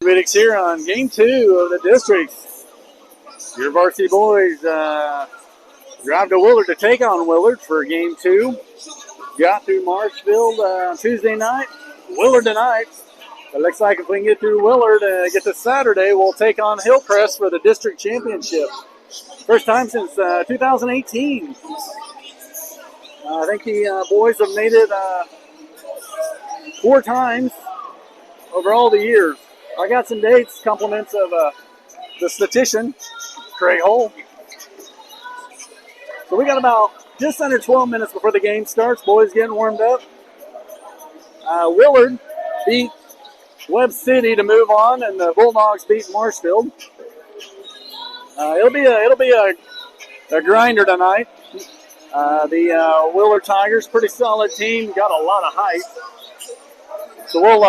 Analytics here on game 2 of the district. Your varsity boys drive to Willard to take on Willard for game 2. Got through Marshfield on Tuesday night. Willard tonight. It looks like if we can get through Willard and get to Saturday, we'll take on Hillcrest for the district championship. First time since 2018. I think the boys have made it 4 times over all the years. I got some dates, compliments of the statistician, Craig Hull. So we got about just under 12 minutes before the game starts. Boys getting warmed up. Willard beat Webb City to move on, and the Bulldogs beat Marshfield. It'll be a grinder tonight. The Willard Tigers, pretty solid team, got a lot of height. So we'll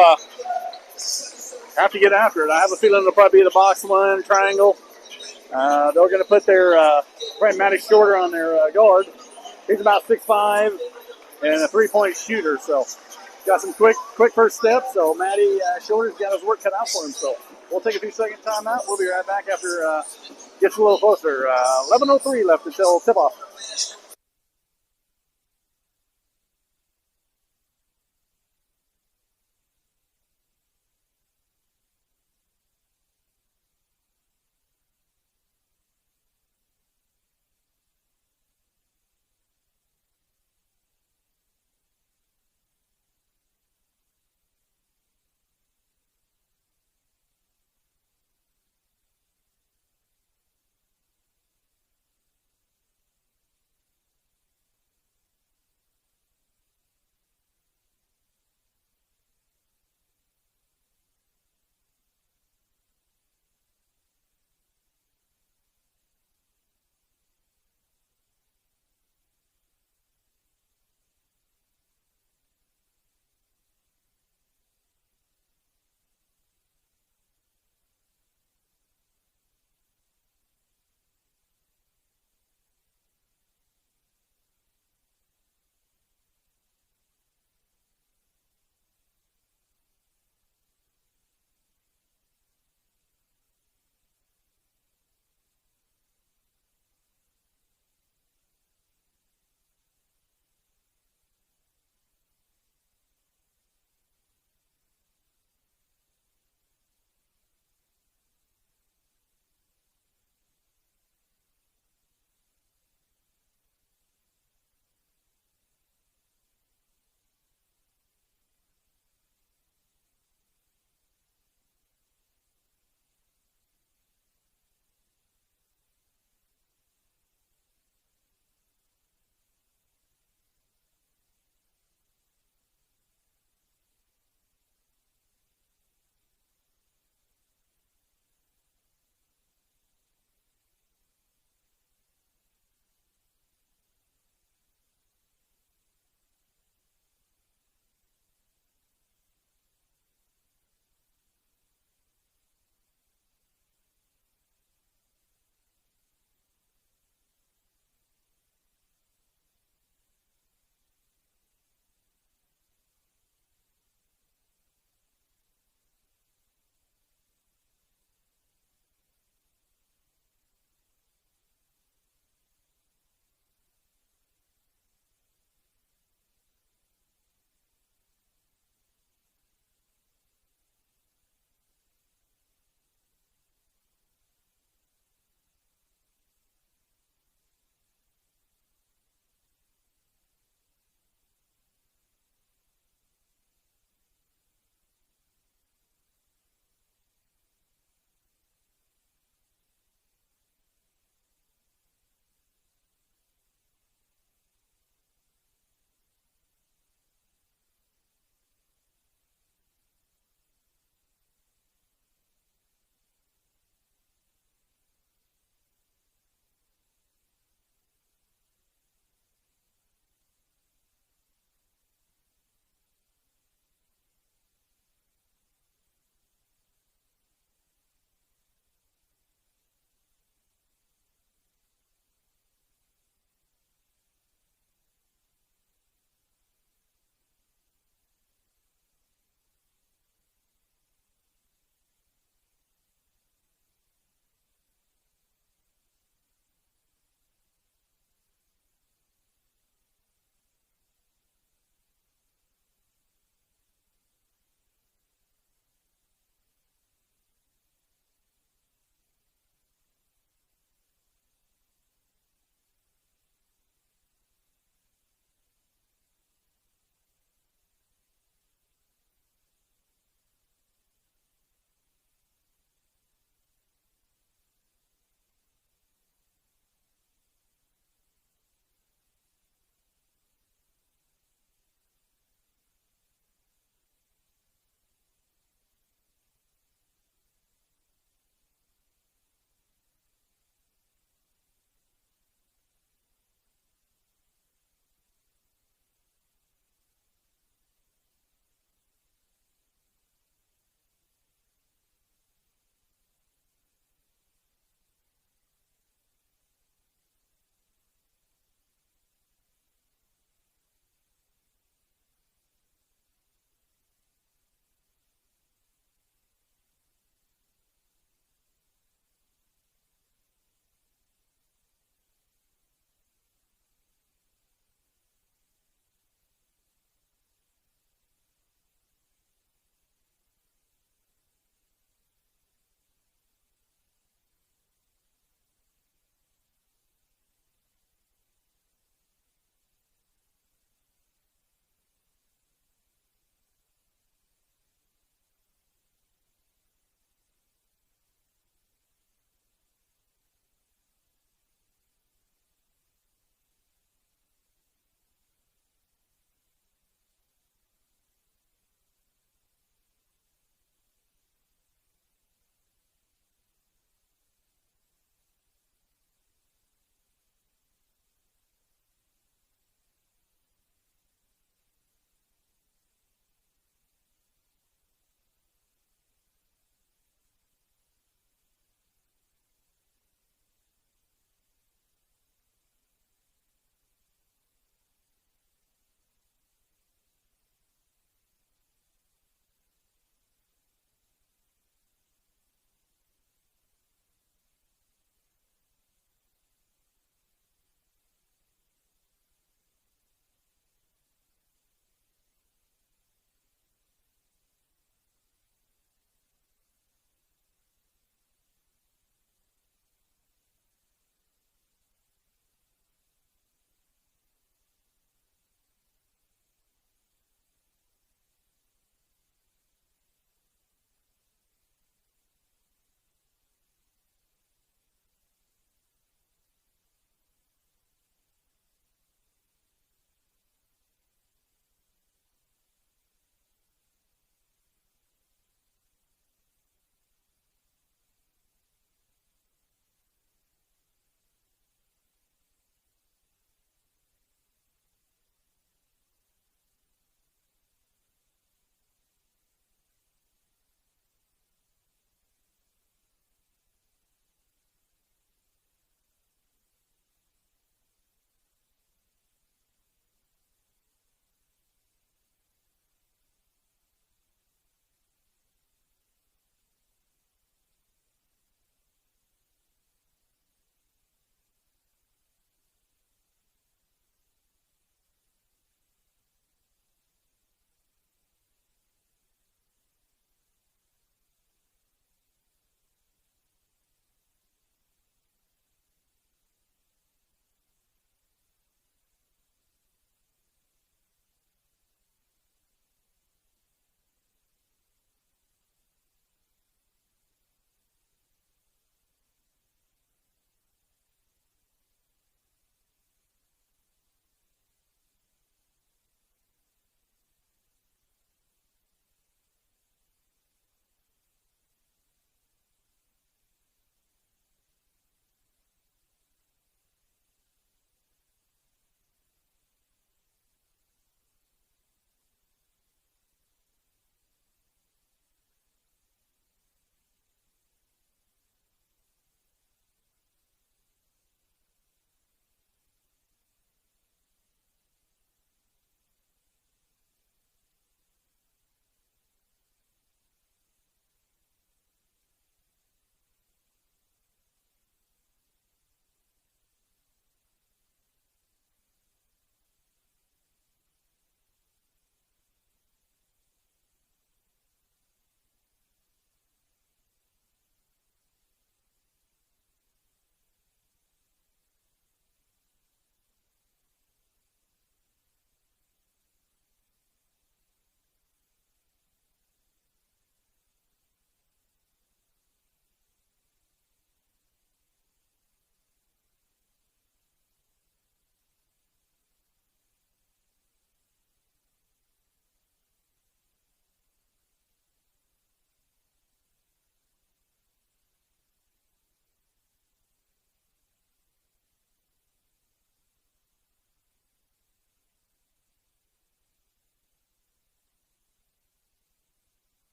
have to get after it. I have a feeling it'll probably be the box one, triangle. They're going to put their probably Matty Shorter on their guard. He's about 6'5" and a 3-point shooter. So got some quick first steps. So Matty Shorter's got his work cut out for him. So we'll take a few second timeout. We'll be right back after gets a little closer. 11:03 left until tip-off.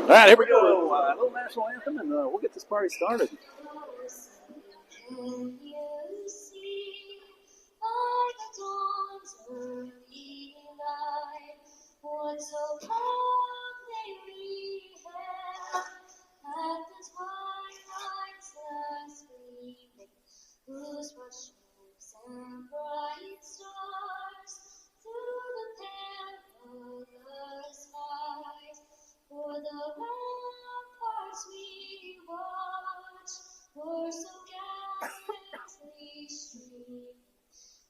All right, here we go. A little national anthem, and we'll get this party started. Can you see by the dawn's early light what so lovely we have at the twilight's last gleaming, whose broad shapes and bright stars through the perilous fight for the ramparts we watch were so gallantly streaming,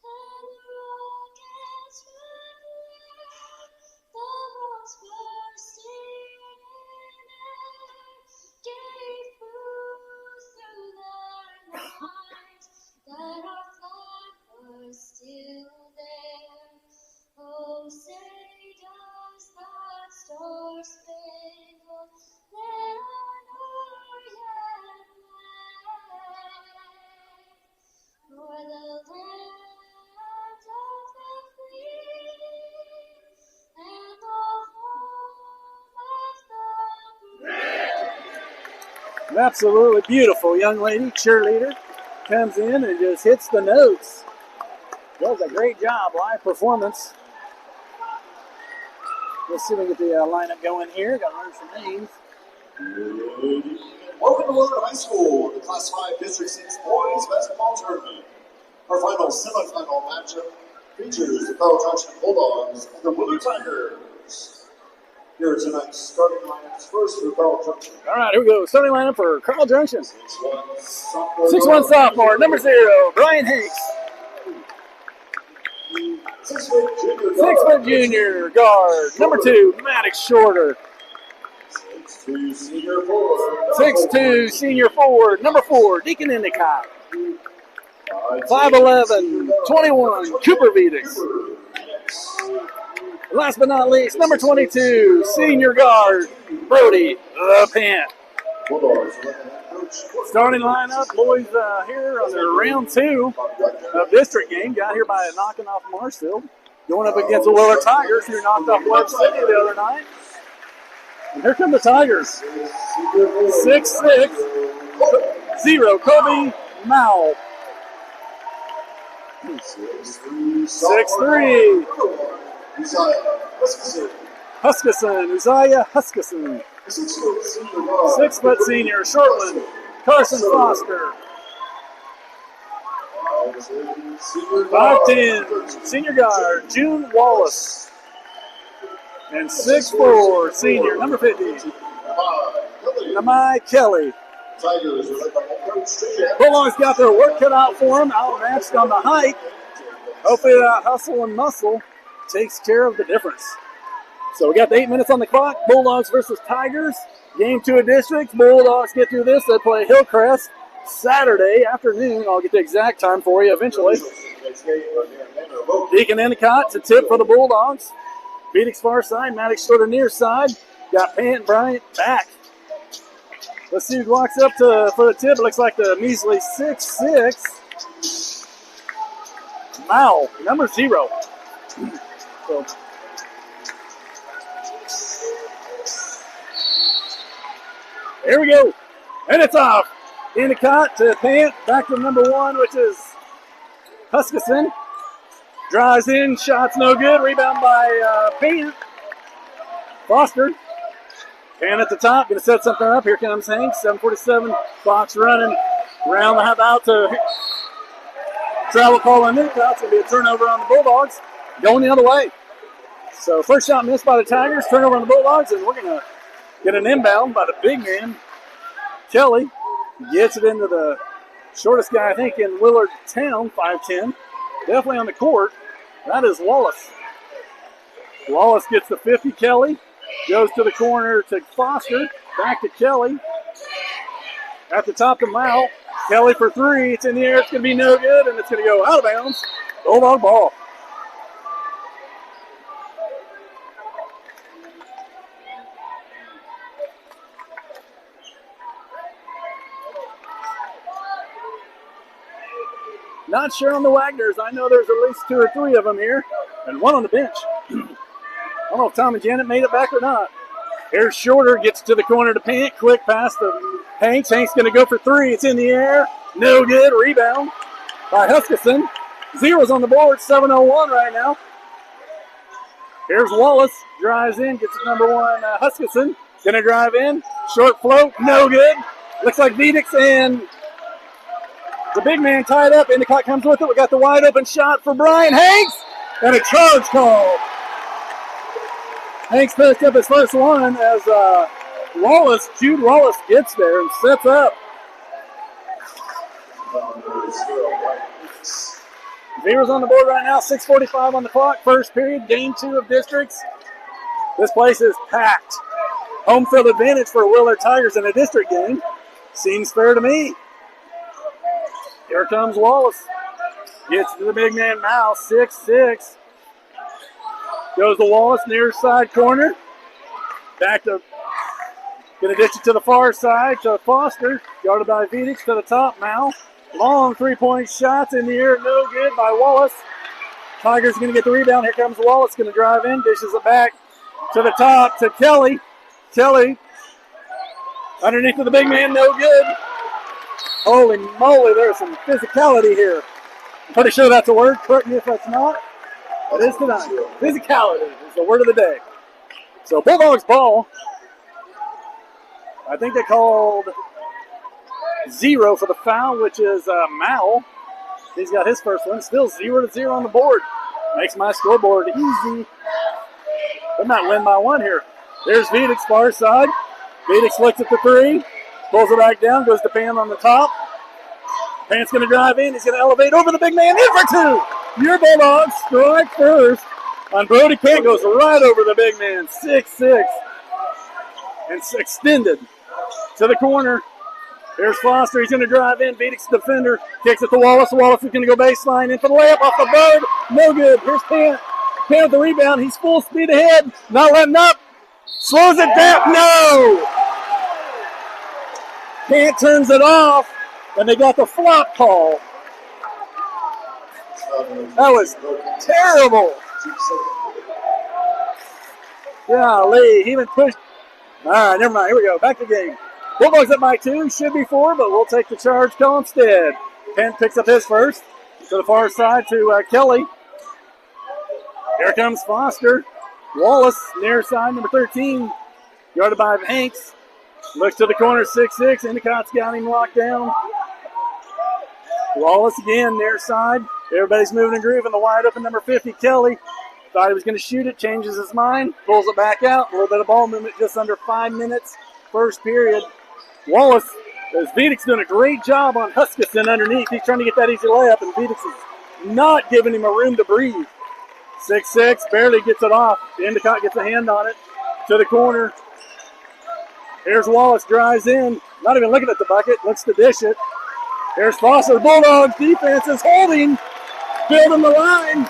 and the rockets red glare, the bombs bursting in air, gave proof through their night that our flag was still there. Oh, say does that star-spangled banner yet wave o'er the land of the free and the home of the brave? Absolutely beautiful young lady, cheerleader, comes in and just hits the notes. Does a great job, live performance. Let's see if we can get the lineup going here. Got to learn some names. Welcome to Willard High School, the Class 5 District 6 Boys Basketball Tournament. Our final semifinal matchup features the Carl Junction Bulldogs and the Willard Tigers. Here are tonight's starting lineups. First for Carl Junction. All right, here we go. Starting lineup for Carl Junction. 6'1" sophomore, number 0, Brian Hanks. 6 foot Junior guard. Number 2, Maddox Shorter. 6'2" senior forward. 6'2", senior forward. Number 4, Deacon Endicott. 5'11", 21, Cooper Vedix. Last but not least, number 22, senior guard, Brody the Pant. Starting lineup, boys here on their round 2 of district game. Got here by knocking off Marshfield. Going up against the Willard Tigers, who knocked off Webb City the other night. And here come the Tigers. 6'6", 0, Kobe Mao. 6'3", Uzziah Huskisson. 6 foot senior, Shortland, Carson Foster. 5'10", senior guard, June Wallace. And 6'4", senior, number 50, Namai Kelly. Bulldogs got their work cut out for them, outmatched on the height. Hopefully that hustle and muscle takes care of the difference. So we got the 8 minutes on the clock. Bulldogs versus Tigers. Game 2 of districts. Bulldogs get through this. They play Hillcrest Saturday afternoon. I'll get the exact time for you eventually. Deacon Endicott to tip for the Bulldogs. Phoenix far side. Maddox Shorter near side. Got Pant Bryant back. Let's see who walks up for the tip. It looks like the measly 6'6". Mao, number 0. So, here we go. And it's off. Endicott to Pant. Back to number 1, which is Huskisson. Drives in. Shot's no good. Rebound by Pant. Foster. Pant at the top. Going to set something up. Here comes Hanks. 7:47. Box running. Round the out to travel call on Endicott. It's going to be a turnover on the Bulldogs. Going the other way. So first shot missed by the Tigers. Turnover on the Bulldogs. And we're going to get an inbound by the big man, Kelly. Gets it into the shortest guy, I think, in Willard Town, 5'10". Definitely on the court. That is Wallace. Wallace gets the 50, Kelly. Goes to the corner to Foster. Back to Kelly. At the top to Mao. Kelly for 3. It's in the air. It's going to be no good, and it's going to go out of bounds. Bulldog ball. Not sure on the Wagners. I know there's at least 2 or 3 of them here, and 1 on the bench. I don't know if Tom and Janet made it back or not. Here's Shorter, gets to the corner to Pant. Quick pass to Hanks. Hanks going to go for three. It's in the air. No good. Rebound by Huskisson. Zeros on the board. 7:01 right now. Here's Wallace. Drives in. Gets to number one, Huskisson. Going to drive in. Short float. No good. Looks like Vedix and the big man tied up. Endicott comes with it. We got the wide open shot for Brian Hanks. And a charge call. Hanks picked up his first one as Jude Wallace gets there and sets up. Zeros on the board right now, 6:45 on the clock. First period, game 2 of districts. This place is packed. Home field advantage for Willard Tigers in a district game. Seems fair to me. Here comes Wallace. Gets to the big man Mao, 6'6". Goes to Wallace, near side corner. Back to, gonna ditch it to the far side to Foster. Guarded by Vedix to the top, Mao. Long three-point shots in the air, no good by Wallace. Tigers gonna get the rebound. Here comes Wallace, gonna drive in, dishes it back to the top to Kelly. Kelly, underneath of the big man, no good. Holy moly, there's some physicality here. I'm pretty sure that's a word. Correct me if that's not. It is tonight. Physicality is the word of the day. So Bulldogs ball. I think they called 0 for the foul, which is Mao. He's got his first one. Still 0-0 on the board. Makes my scoreboard easy. They might win by 1 here. There's Vedix, far side. Vedix looks at the three. Pulls it back down. Goes to Pan on the top. Pan's going to drive in. He's going to elevate over the big man. In for 2. Your Bulldogs strike first on Brody Pant. Goes right over the big man. 6'6". And extended to the corner. Here's Foster. He's going to drive in. Vedix defender. Kicks it to Wallace. Wallace is going to go baseline. In for the layup off the board. No good. Here's Pant. Pant with the rebound. He's full speed ahead. Not letting up. Slows it down. No! Pant turns it off. And they got the flop call. That was terrible. Golly, he even pushed. All right, never mind. Here we go. Back to the game. Bulldogs up by 2. Should be 4, but we'll take the charge call instead. Penn picks up his first. To the far side to Kelly. Here comes Foster. Wallace, near side, number 13. Guarded by Hanks. Looks to the corner, 6'6". Endicott's got him locked down. Wallace again, near side. Everybody's moving and grooving. The wide open number 50, Kelly. Thought he was going to shoot it, changes his mind, pulls it back out. A little bit of ball movement, just under 5 minutes. First period. Wallace, as Vedix doing a great job on Huskisson underneath. He's trying to get that easy layup, and Vedix is not giving him a room to breathe. 6'6", barely gets it off. Endicott gets a hand on it. To the corner. Here's Wallace, drives in. Not even looking at the bucket, looks to dish it. Here's Foster. Bulldogs defense is holding. Building the line.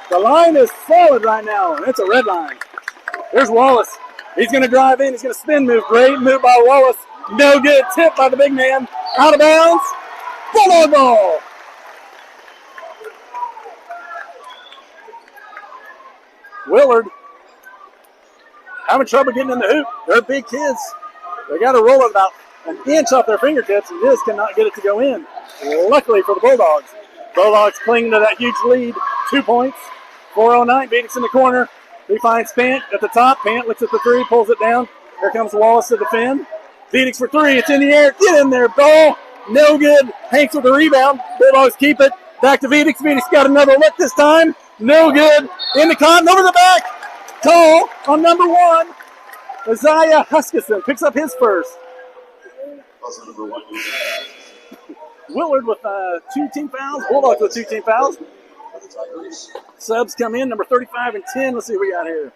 The line is solid right now, and it's a red line. Here's Wallace. He's going to drive in. He's going to spin move. Great move by Wallace. No good. Tip by the big man. Out of bounds. Bulldog ball. Willard having trouble getting in the hoop. They're big kids. They got to roll it about an inch off their fingertips and just cannot get it to go in. Luckily for the Bulldogs. Bulldogs clinging to that huge lead. 2 points. 4:09. Vedix in the corner. He finds Pant at the top. Pant looks at the three, pulls it down. Here comes Wallace to defend. Vedix for 3. It's in the air. Get in there, ball. No good. Hanks with the rebound. Bulldogs keep it. Back to Vedix. Vedix got another look this time. No good. Endicott over the back. Tall on number 1. Isaiah Huskisson picks up his first. Willard with 2 team fouls. Bulldogs with 2 team fouls. Subs come in, number 35 and 10. Let's see what we got here.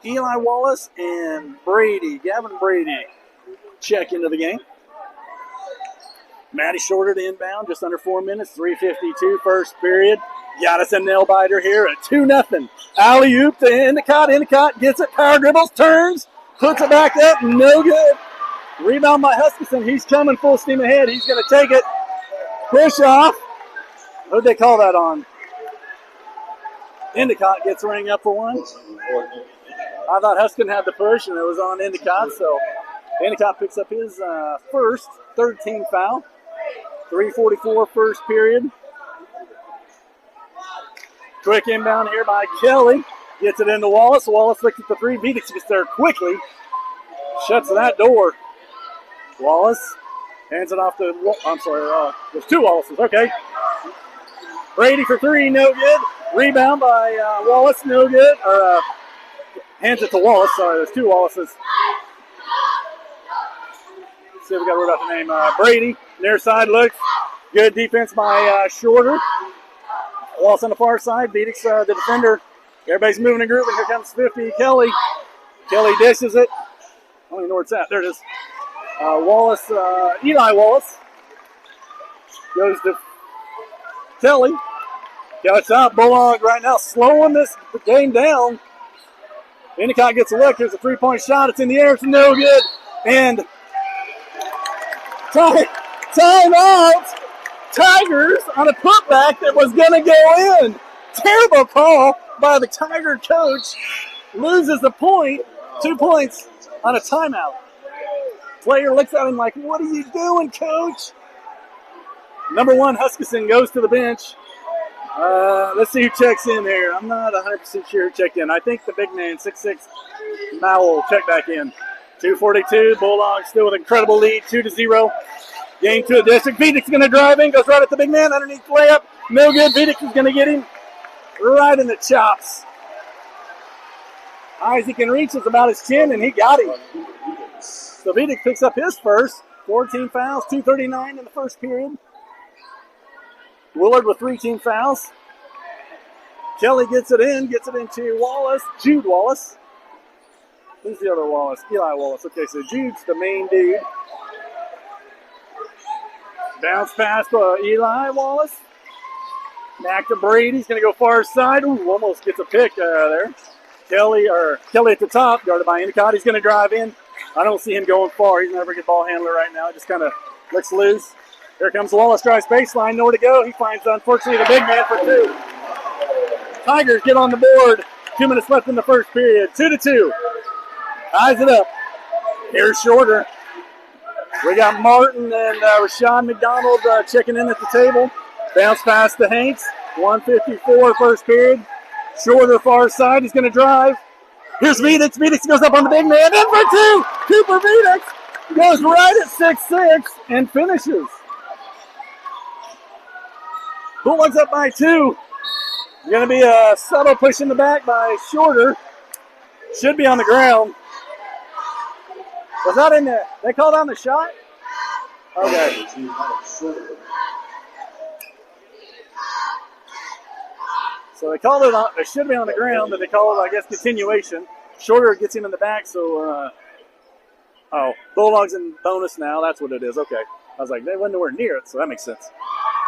Eli Wallace and Brady. Gavin Brady check into the game. Matty Shorter to inbound, just under 4 minutes. 3:52 first period. Got us a nail biter here at 2-0. Alley-oop to Endicott. Endicott gets it, power dribbles, turns, puts it back up, no good. Rebound by Huskisson. He's coming full steam ahead. He's going to take it. Push off. Who'd they call that on? Endicott gets a ring up for one. I thought Huskin had the push, and it was on Endicott, so Endicott picks up his first, third team foul. 3:44 first period. Quick inbound here by Kelly. Gets it into Wallace. Wallace looks at the three. Vedix gets there quickly. Shuts that door. Wallace hands it off to, there's two Wallaces. Okay. Brady for three, no good. Rebound by Wallace, no good. Or hands it to Wallace. Sorry, there's two Wallaces. See if we got to worry about the name. Brady, near side looks. Good defense by Shorter. Wallace on the far side. Vedix, the defender. Everybody's moving in group, and here comes 50. Kelly. Kelly dishes it. I don't even know where it's at. There it is. Wallace, Eli Wallace goes to Kelly. Cuts out. Bulldog right now slowing this game down. Endicott gets a look. Here's a three-point shot. It's in the air. It's no good. And time out. Tigers on a putback that was going to go in. Terrible call by the Tiger coach. Loses the point. 2 points on a timeout. Player looks at him like, what are you doing, coach? Number one, Huskisson goes to the bench. Let's see who checks in here. I'm not 100% sure who checked in. I think the big man, 6'6", Mowell, checked back in. 2:42, Bulldogs still with an incredible lead, 2-0. Game to the district. Vedix is going to drive in, goes right at the big man, underneath layup. No good. Vedix is going to get him right in the chops. High as he can reach is about his chin, and he got him. So Vedix picks up his first. 14 fouls, 2:39 in the first period. Willard with 3 team fouls. Kelly gets it into Wallace, Jude Wallace. Who's the other Wallace? Eli Wallace. Okay, so Jude's the main dude. Bounce pass to Eli Wallace. Back to Brady. He's going to go far side. Ooh, almost gets a pick there. Kelly at the top, guarded by Endicott. He's going to drive in. I don't see him going far. He's never a good ball handler right now. Just kind of looks loose. Here comes Wallace, drives baseline, nowhere to go. He finds, unfortunately, the big man for 2. Tigers get on the board. 2 minutes left in the first period. 2-2. Eyes it up. Here's Shorter. We got Martin and Rashawn McDonald checking in at the table. Bounce pass to Hanks. 1:54 first period. Shorter far side. He's going to drive. Here's Vedix. Vedix goes up on the big man. In for 2. Cooper Vedix goes right at 6'6" and finishes. Bulldogs up by 2. Going to be a subtle push in the back by Shorter. Should be on the ground. Was that in there? They called on the shot? Okay. So they called it on, it should be on the ground, but they call it, I guess, continuation. Shorter gets him in the back, so, Bulldogs in bonus now. That's what it is. Okay. I was like, they wasn't nowhere near it, so that makes sense.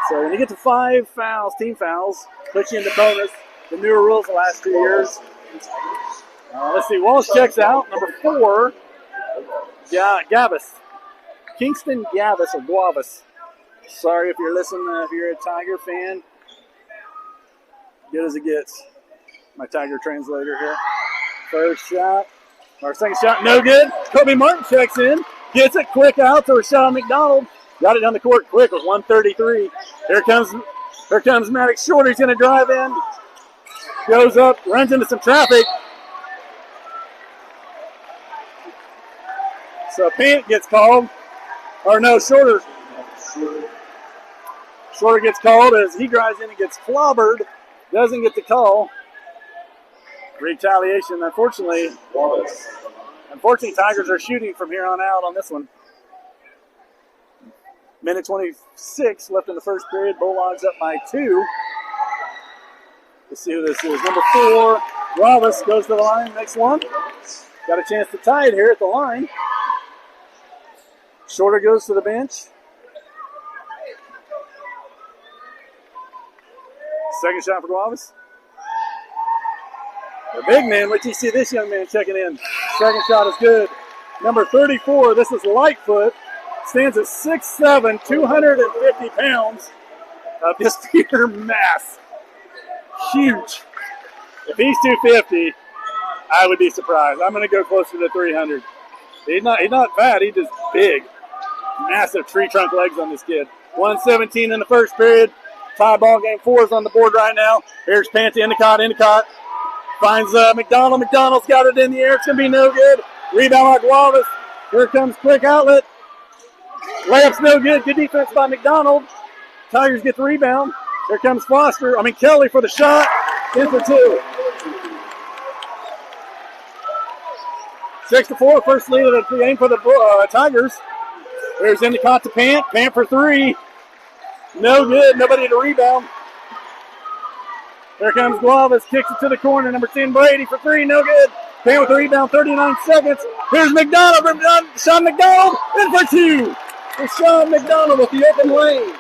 So when you get to 5 fouls, team fouls, put you into bonus. The newer rules the last 2 years. Let's see. Walsh checks out. Number 4. Yeah, Gavis. Kingston Gavis or Guavas. Sorry if you're listening, if you're a Tiger fan. Good as it gets. My Tiger translator here. First shot. Our second shot, no good. Kobe Martin checks in. Gets it quick out to Rashawn McDonald. Got it down the court quick with 1:33. Here comes Maddox Shorter. He's going to drive in. Goes up, runs into some traffic. So Pant gets called. Or no, Shorter gets called as he drives in and gets clobbered. Doesn't get the call. Retaliation, unfortunately. Tigers are shooting from here on out on this one. Minute 26 left in the first period. Bulldogs up by 2. Let's see who this is. Number 4, Wallace goes to the line. Next one. Got a chance to tie it here at the line. Shorter goes to the bench. Second shot for Guavas. The big man, what you see this young man checking in. Second shot is good. Number 34, this is Lightfoot. Stands at 6'7", 250 pounds. Just pure mass. Huge. If he's 250, I would be surprised. I'm going to go closer to 300. He's not fat. He's just big. Massive tree trunk legs on this kid. 1:17 in the first period. Tie ball game. 4 is on the board right now. Here's Panty. Endicott. Finds McDonald. McDonald's got it in the air. It's going to be no good. Rebound by Guavas. Here comes quick outlet. Layup's no good. Good defense by McDonald. Tigers get the rebound. Here comes Kelly for the shot. In for 2. 6-4. First lead of the game for the Tigers. There's Endicott to Pant. Pant for 3. No good. Nobody to rebound. Here comes Guavas. Kicks it to the corner. Number 10, Brady for 3. No good. Pant with the rebound. 39 seconds. Here's McDonald. Sean McDonald. In for 2. Sean McDonald with the open lane.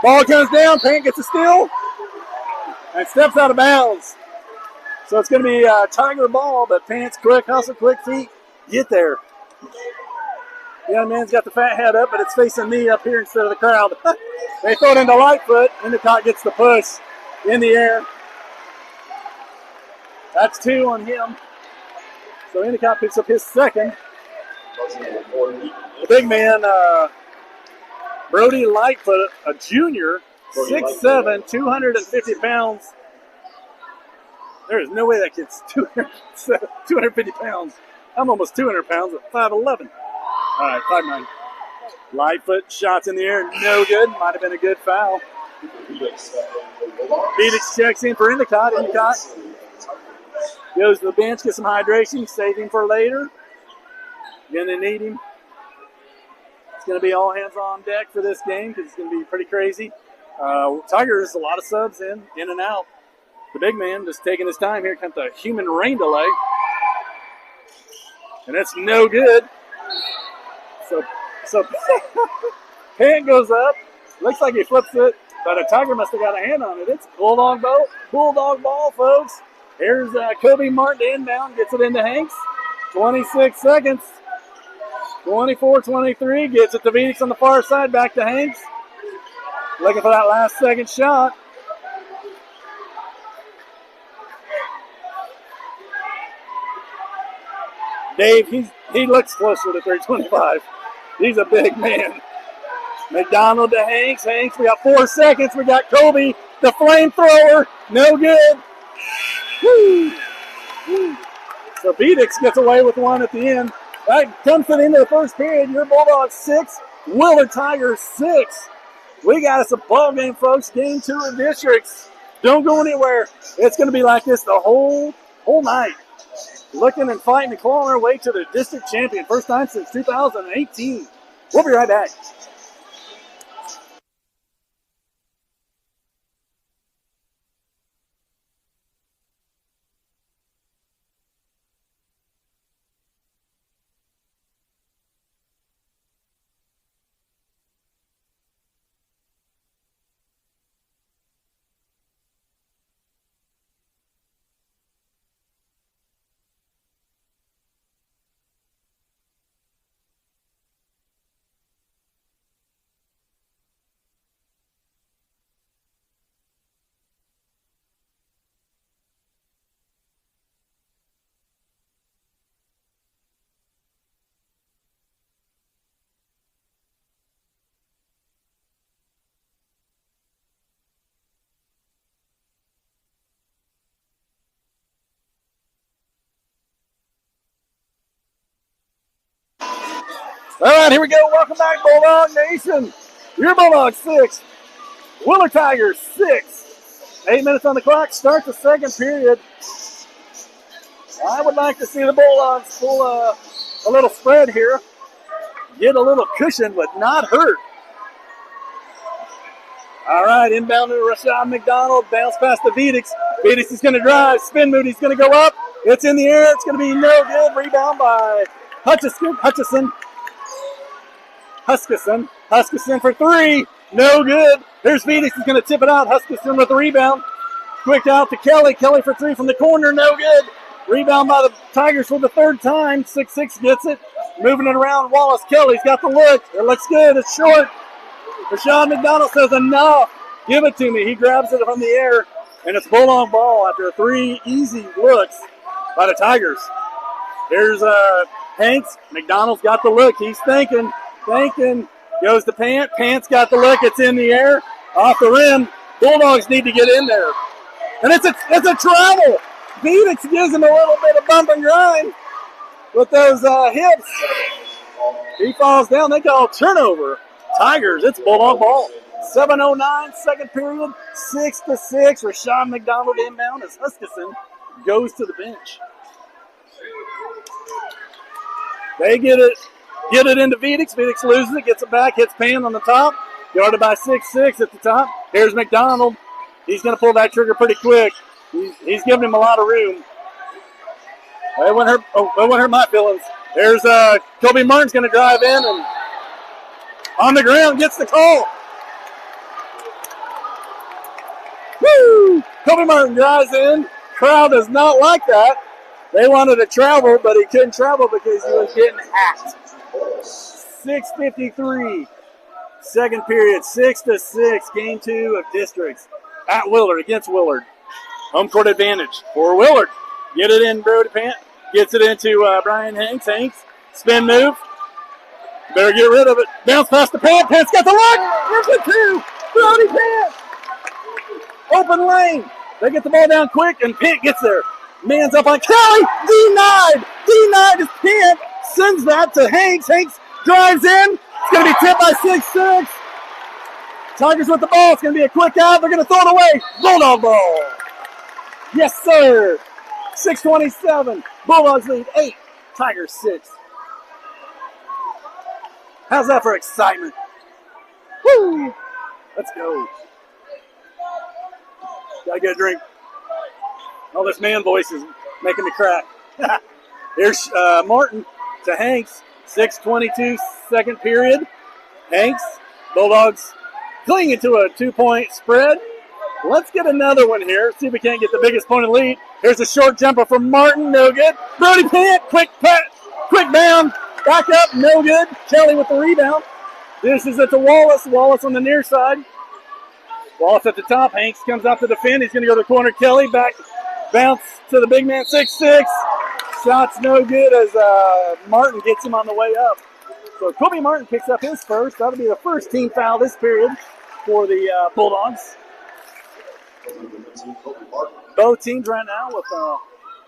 Ball comes down. Pant gets a steal. And steps out of bounds. So it's going to be a Tiger ball, but Pant's quick hustle, quick feet. Get there. The young man's got the fat head up, but it's facing me up here instead of the crowd. They throw it into Lightfoot. Endicott gets the push in the air. That's 2 on him. So Endicott picks up his second. The big man, Brody Lightfoot, a junior, 6'7", 250 pounds. There is no way that kid's 250 pounds. I'm almost 200 pounds at 5'11". All right, 5'9". Lightfoot shots in the air, no good. Might have been a good foul. Phoenix checks in for Endicott. Endicott goes to the bench, gets some hydration, save him for later. Again, they need him. It's going to be all hands on deck for this game because it's going to be pretty crazy. Tigers, a lot of subs in and out. The big man just taking his time. Here comes the human rain delay. And it's no good. So Pant goes up. Looks like he flips it, but a Tiger must have got a hand on it. It's Bulldog ball, folks. Here's Kobe Martin inbound. Gets it into Hanks. 26 seconds. 24-23. Gets it to Phoenix on the far side. Back to Hanks. Looking for that last second shot. Dave, he looks closer to 325. He's a big man. McDonald to Hanks. Hanks, we got 4 seconds. We got Kobe, the flamethrower. No good. Woo. So Phoenix gets away with one at the end. That comes to the end of the first period. Your Bulldogs 6, Willard Tigers 6. We got us a ball game, folks. Game 2 of districts. Don't go anywhere. It's going to be like this the whole night. Looking and fighting to claw our way to the district champion. First time since 2018. We'll be right back. All right, here we go. Welcome back, Bulldog Nation. Your Bulldogs 6, Willard Tigers 6. 8 minutes on the clock. Start the second period. I would like to see the Bulldogs pull a little spread here. Get a little cushion, but not hurt. All right, inbound to Rashad McDonald. Bounce past the Vedix. Vedix is going to drive. Spin move. He's going to go up. It's in the air. It's going to be no good. Rebound by Hutchison for 3. No good. There's Phoenix. He's going to tip it out. Huskisson with the rebound. Quick out to Kelly. Kelly for 3 from the corner. No good. Rebound by the Tigers for the third time. 6'6" gets it. Moving it around. Wallace Kelly's got the look. It looks good. It's short. Rashawn McDonald says enough. Give it to me. He grabs it from the air And it's Bulldog ball after 3 easy looks by the Tigers. Here's Hanks. McDonald's got the look. He's thinking. Goes to Pant. Pant's got the look. It's in the air. Off the rim. Bulldogs need to get in there. And it's a travel. Phoenix gives him a little bit of bump and grind with those hips. He falls down. They call turnover. Tigers, it's Bulldog ball. 7:09, second period, 6-6. Rashawn McDonald inbound as Huskisson goes to the bench. They get it into Phoenix. Phoenix loses it, gets it back, hits Pan on the top. Guarded by 6'6" at the top. Here's McDonald. He's going to pull that trigger pretty quick. He's giving him a lot of room. That wouldn't hurt my feelings. There's Kobe Martin's going to drive in and on the ground gets the call. Woo! Kobe Martin drives in. Crowd does not like that. They wanted to travel, but he couldn't travel because he was getting hacked. 6:53. Second period, 6-6. Game 2 of districts at Willard against Willard. Home court advantage for Willard. Get it in, Brody Pant. Gets it into Brian Hanks. Hanks, spin move. Better get rid of it. Bounce past the Pant. Pant's got the look. Here's the 2. Brody Pant. Open lane. They get the ball down quick, and Pant gets there. Man's up on Kelly. Denied. Denied as Pant sends that to Hanks. Hanks drives in. It's going to be tipped by 6'6". Tigers with the ball. It's going to be a quick out. They're going to throw it away. Bulldog ball. Yes, sir. 6:27. Bulldogs lead 8. Tigers 6. How's that for excitement? Woo! Let's go. Gotta get a drink. Oh, this man voice is making me crack. Here's Martin to Hanks. 6:22, second period. Hanks, Bulldogs clinging to a 2-point spread. Let's get another one here. See if we can't get the biggest point of lead. Here's a short jumper from Martin. No good. Brody Pant, quick bound. Back up, no good. Kelly with the rebound. This is it to Wallace. Wallace on the near side. Wallace at the top. Hanks comes out to defend. He's going to go to the corner. Kelly back. Bounce to the big man, 6'6". Shot's no good as Martin gets him on the way up. So Kobe Martin picks up his first. That'll be the first team foul this period for the Bulldogs. Both teams right now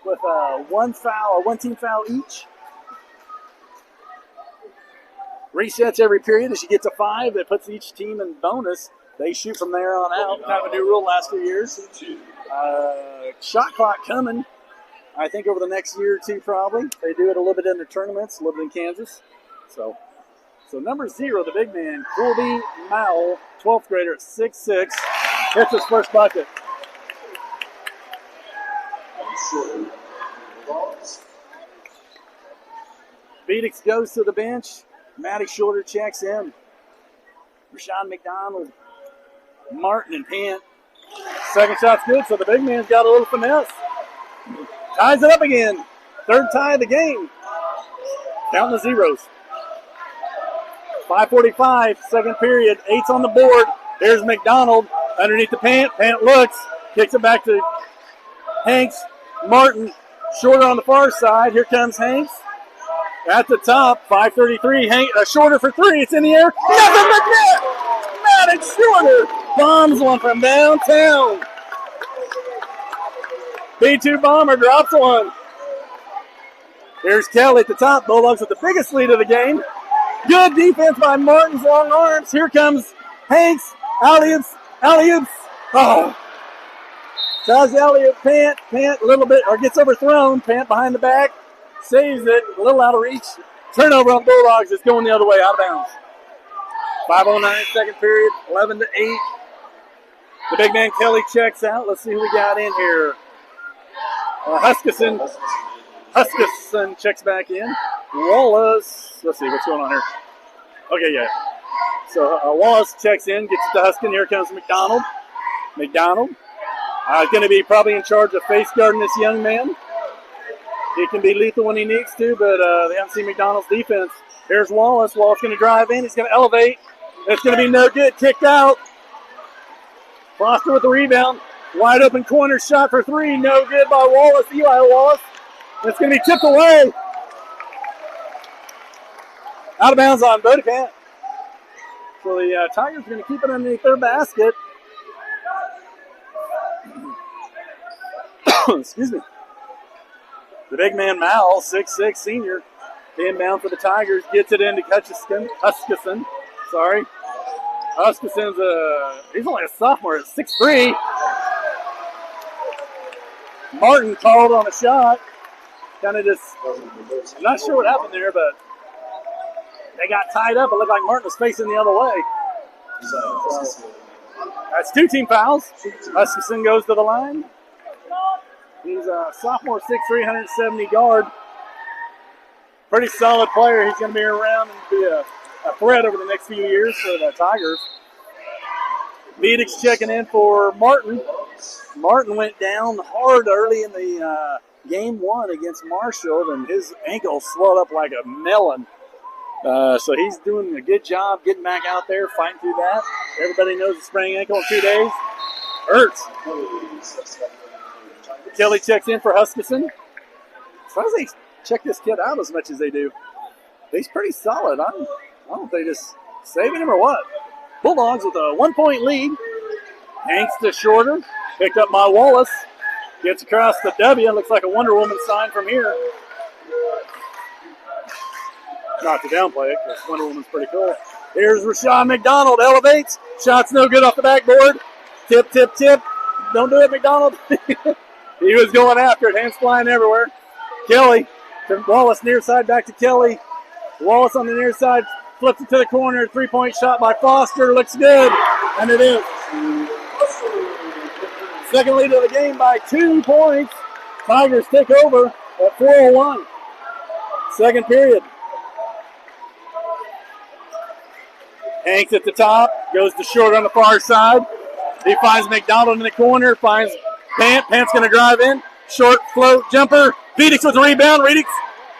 with one foul or one team foul each. Resets every period. As you get to 5, it puts each team in bonus. They shoot from there on out. Kind of a new rule last few years. Shot clock coming, I think, over the next year or two probably. They do it a little bit in the tournaments, a little bit in Kansas. So number 0, the big man, Colby Mowell, 12th grader at 6'6", hits his first bucket. Phoenix goes to the bench. Matty Shorter checks in. Rashawn McDonald, Martin, and Pant. Second shot's good, so the big man's got a little finesse. Ties it up again. Third tie of the game. Counting the zeros. 5:45, second period. 8's on the board. Here's McDonald underneath the Pant. Pant looks, kicks it back to Hanks. Martin, Shorter on the far side. Here comes Hanks. At the top, 5:33. Shorter for 3. It's in the air. Nothing but net. Matty Shorter bombs one from downtown. B2 bomber drops one. Here's Kelly at the top. Bulldogs with the biggest lead of the game. Good defense by Martin's long arms. Here comes Hanks. Alley-oops. Oh. Tries the alley-oop. Pant a little bit, or gets overthrown. Pant behind the back. Saves it. A little out of reach. Turnover on Bulldogs. It's going the other way, out of bounds. 5:09, second period. 11-8. The big man Kelly checks out. Let's see who we got in here. Huskisson checks back in. Wallace. Let's see what's going on here. Okay, yeah. So Wallace checks in, gets to Huskin. Here comes McDonald. McDonald going to be probably in charge of face guarding this young man. He can be lethal when he needs to, but they haven't seen McDonald's defense. Here's Wallace. Wallace going to drive in. He's going to elevate. It's going to be no good. Kicked out. Foster with the rebound. Wide open corner shot for three. No good by Wallace. Eli Wallace. It's going to be tipped away. Out of bounds on Bodicant. So the Tigers are going to keep it underneath their basket. Excuse me. The big man Mal, 6'6", senior, inbound for the Tigers, gets it into Huskisson. Sorry. Huskisson's he's only a sophomore at 6'3". Martin called on a shot. Kind of just, I'm not sure what happened there, but they got tied up. It looked like Martin was facing the other way. That's 2 team fouls. Huskisson goes to the line. He's a sophomore, 6'3", 170 guard. Pretty solid player. He's going to be around and be a threat over the next few years for the Tigers. Vidic checking in for Martin. Martin went down hard early in the game 1 against Marshall, and his ankle swelled up like a melon. So he's doing a good job getting back out there, fighting through that. Everybody knows a sprained ankle in 2 days. Hurts. Kelly checks in for Huskisson. As far as they check this kid out as much as they do, he's pretty solid. I don't know if they just saving him or what. Bulldogs with a 1-point lead. Hanks to Shorter. Picked up by Wallace. Gets across the W. Looks like a Wonder Woman sign from here. Not to downplay it, because Wonder Woman's pretty cool. Here's Rashawn McDonald. Elevates. Shot's no good off the backboard. Tip, tip, tip. Don't do it, McDonald. He was going after it. Hands flying everywhere. Kelly to Wallace, near side, back to Kelly. Wallace on the near side. Flips it to the corner. 3-point shot by Foster. Looks good. And it is. Second lead of the game by 2 points. Tigers take over at 4:01. Second period. Hanks at the top. Goes to Short on the far side. He finds McDonald in the corner. Finds Pant. Pant's going to drive in. Short float jumper. Vidic with a rebound. Vidic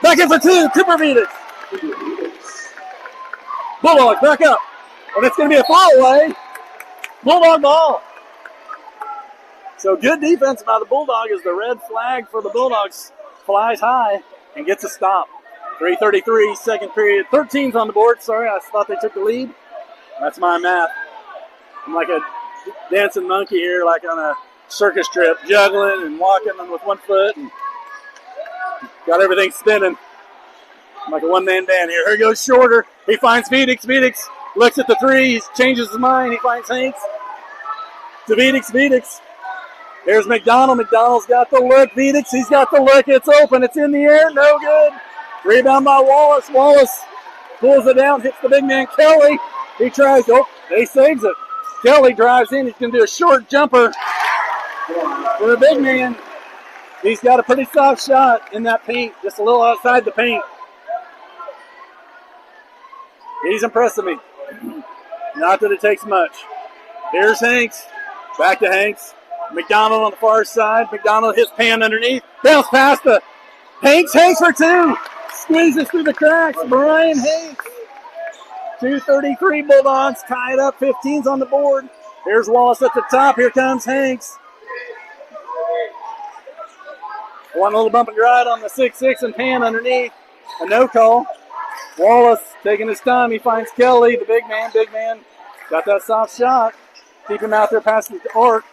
back in for 2. Cooper Vidic. Bulldogs back up. And it's going to be a foul away. Bulldog ball. So good defense by the Bulldog as the red flag for the Bulldogs flies high and gets a stop. 3:33, second period. 13's on the board. Sorry, I thought they took the lead. That's my math. I'm like a dancing monkey here, like on a circus trip, juggling and walking with 1 foot and got everything spinning. I'm like a one-man band here. Here goes Shorter. He finds Vidic. Vidic looks at the 3. He changes his mind. He finds Hanks. To Vidic. Here's McDonald. McDonald's got the look. Vidic, he's got the look. It's open. It's in the air. No good. Rebound by Wallace. Wallace pulls it down. Hits the big man, Kelly. He tries. Oh, he saves it. Kelly drives in. He's going to do a short jumper for the big man. He's got a pretty soft shot in that paint. Just a little outside the paint. He's impressing me. Not that it takes much. Here's Hanks. Back to Hanks. McDonald on the far side. McDonald hits Pan underneath. Bounce past the Hanks. Hanks for 2. Squeezes through the cracks. Brian Hanks. 2:33 Bulldogs. Tied up. 15's on the board. Here's Wallace at the top. Here comes Hanks. One little bump and ride on the 6'6" and Pan underneath. A no call. Wallace taking his time. He finds Kelly, the big man. Big man got that soft shot. Keep him out there past the arc.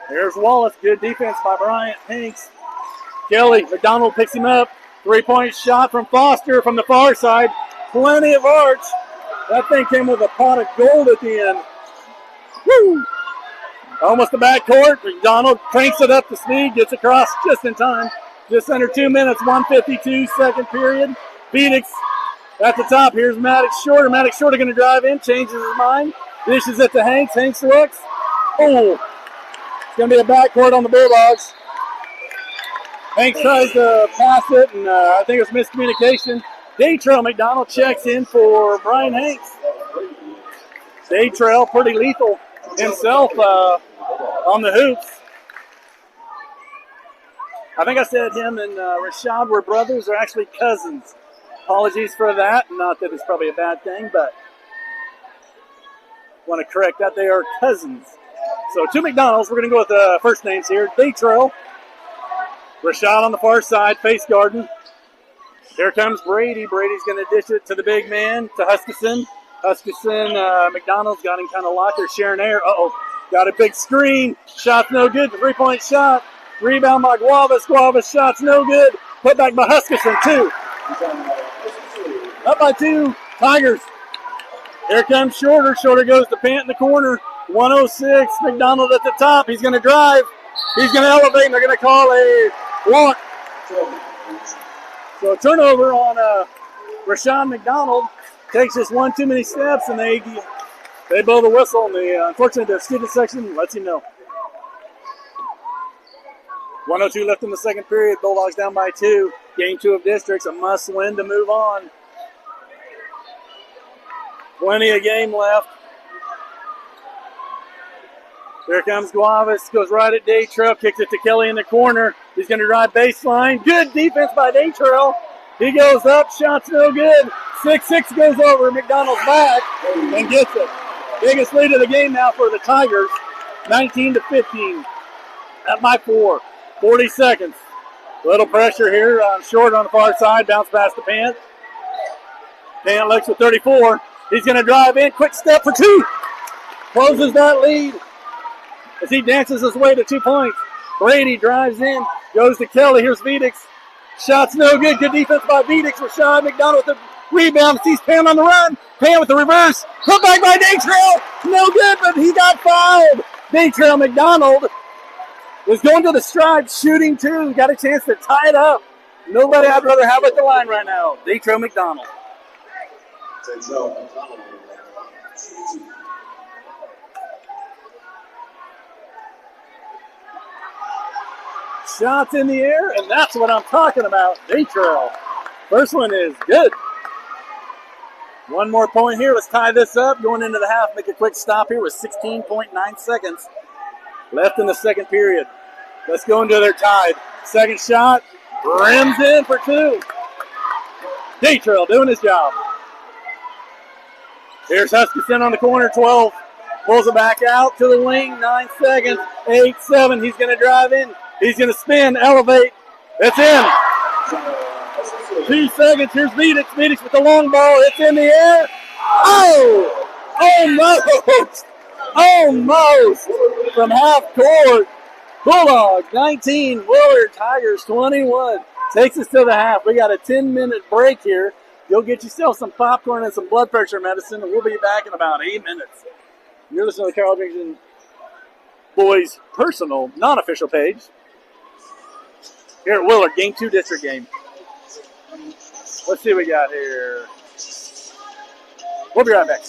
There's Wallace. Good defense by Bryant Hanks. Kelly, McDonald picks him up. 3-point shot from Foster from the far side. Plenty of arch. That thing came with a pot of gold at the end. Woo! Almost the backcourt. McDonald cranks it up to speed. Gets across just in time. Just under 2 minutes. 1:52 second period. Phoenix at the top. Here's Maddox Shorter. Maddox Shorter going to drive in. Changes his mind. Dishes it to Hanks. Hanks looks. Oh! It's going to be a backcourt on the Bulldogs. Hanks tries to pass it, and I think it was miscommunication. Daytrail McDonald checks in for Brian Hanks. Daytrail, pretty lethal himself on the hoops. I think I said him and Rashad were brothers. They're actually cousins. Apologies for that. Not that it's probably a bad thing, but want to correct that. They are cousins. So two McDonald's. We're going to go with the first names here. Baytrail. Rashad on the far side, face guarding. Here comes Brady. Brady's going to dish it to the big man, to Huskisson. Huskisson, McDonald's got him kind of locked there, sharing air. Got a big screen. Shot's no good. The three-point shot. Rebound by Guavas. Guavas shot's no good. Put back by Huskisson, 2. Up by 2. Tigers. Here comes Shorter. Shorter goes to Pant in the corner. 106. McDonald at the top. He's going to drive. He's going to elevate, and they're going to call a walk. So a turnover on Rashawn McDonald. Takes just one too many steps, and they blow the whistle. And unfortunately, the student section lets him know. 1:02 left in the second period. Bulldogs down by 2. Game 2 of districts. A must-win to move on. Plenty of game left. Here comes Guavas. Goes right at Daytrail. Kicks it to Kelly in the corner. He's going to drive baseline. Good defense by Daytrail. He goes up. Shot's no good. 6-6 goes over. McDonald's back and gets it. Biggest lead of the game now for the Tigers. 19-15. At by 4. 40 seconds. Little pressure here on Short on the far side. Bounce past the Pant. Pant looks with 34. He's going to drive in. Quick step for 2. Closes that lead as he dances his way to 2 points. Brady drives in. Goes to Kelly. Here's Vedix. Shot's no good. Good defense by Vedix. Rashad McDonald with the rebound. Sees Pant on the run. Pant with the reverse. Put back by Daytrail. No good, but he got fouled. Daytrail McDonald was going to the stride, shooting 2. Got a chance to tie it up. Nobody I'd rather have at the line right now. Daytrail McDonald. Shots in the air, and that's what I'm talking about. Daytrail. First one is good. One more point here. Let's tie this up. Going into the half, make a quick stop here with 16.9 seconds left in the second period. Let's go into their tied. Second shot, rims in for 2. Daytrail doing his job. Here's Huskisson on the corner, 12. Pulls it back out to the wing, 9 seconds, 8, 7. He's going to drive in. He's going to spin, elevate. It's in. 2 seconds. Here's Vedix. Vedix with the long ball. It's in the air. Oh! Almost! Almost! From half court. Bulldogs 19, Willard Tigers 21. Takes us to the half. We got a 10-minute break here. You'll get yourself some popcorn and some blood pressure medicine, and we'll be back in about 8 minutes. You're listening to the Carroll Junction Boys personal, non-official page here at Willard, Game 2 district game. Let's see what we got here. We'll be right back.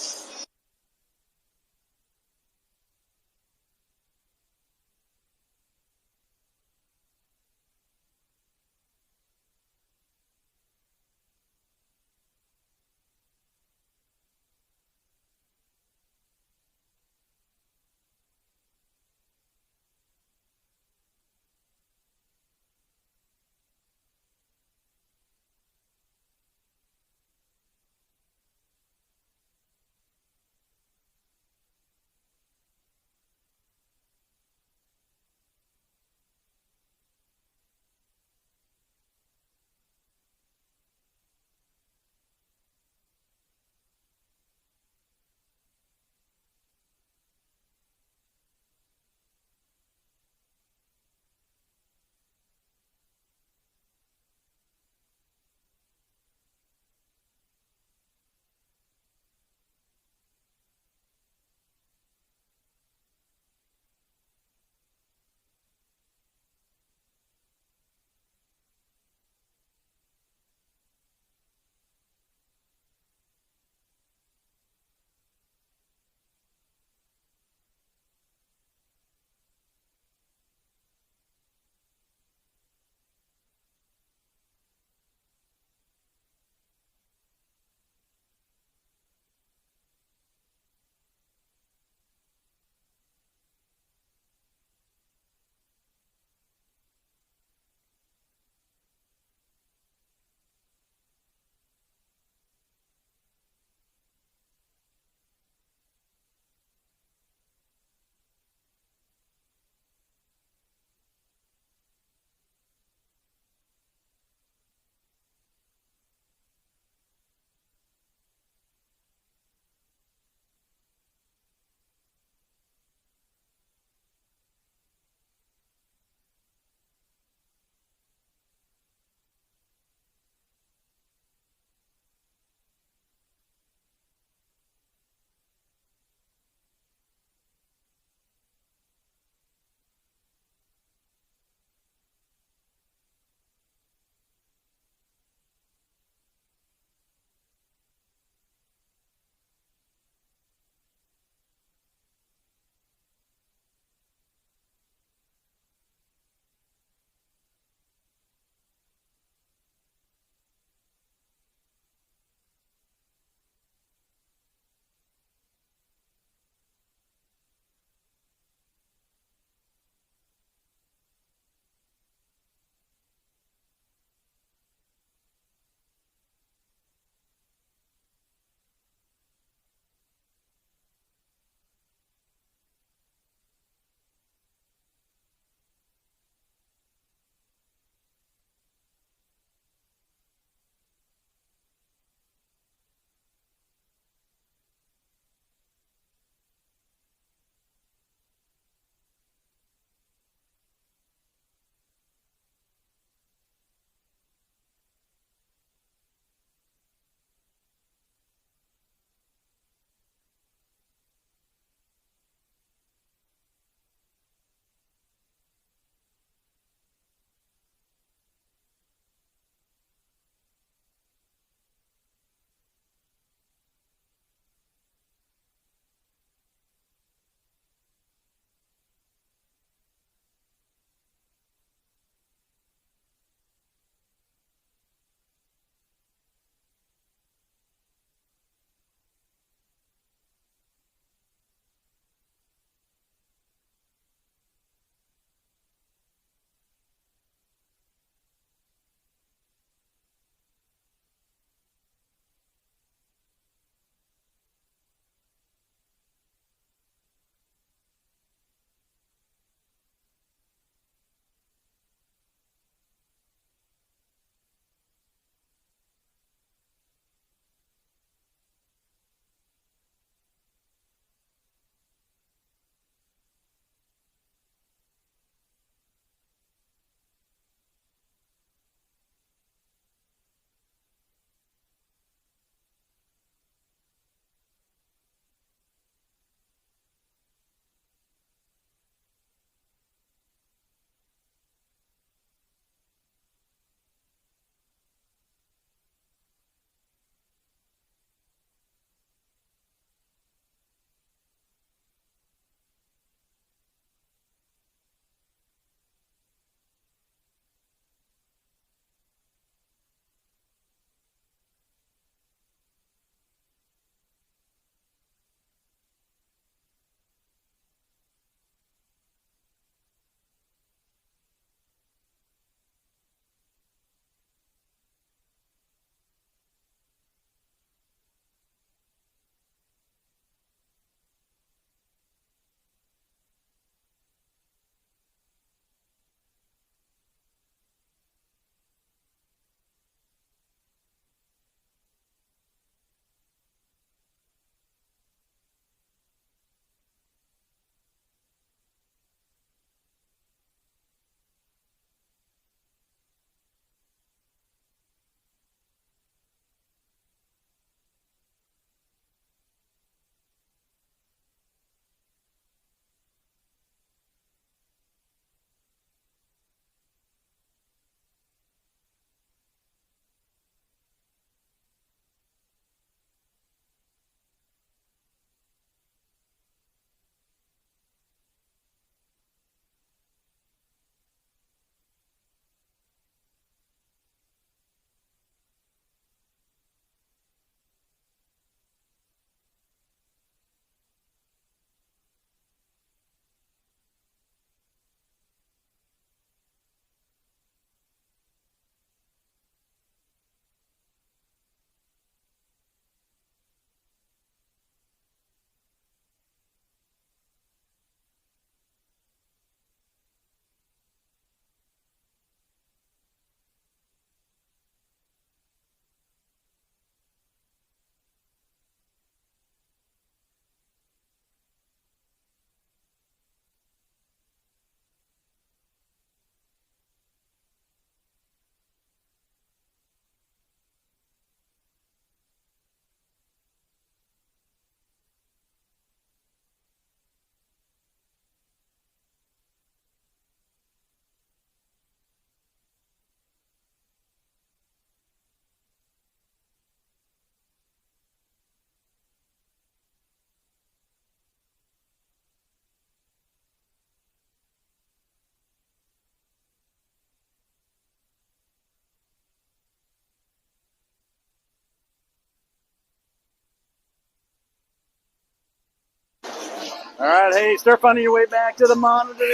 All right, hey, start finding your way back to the monitor,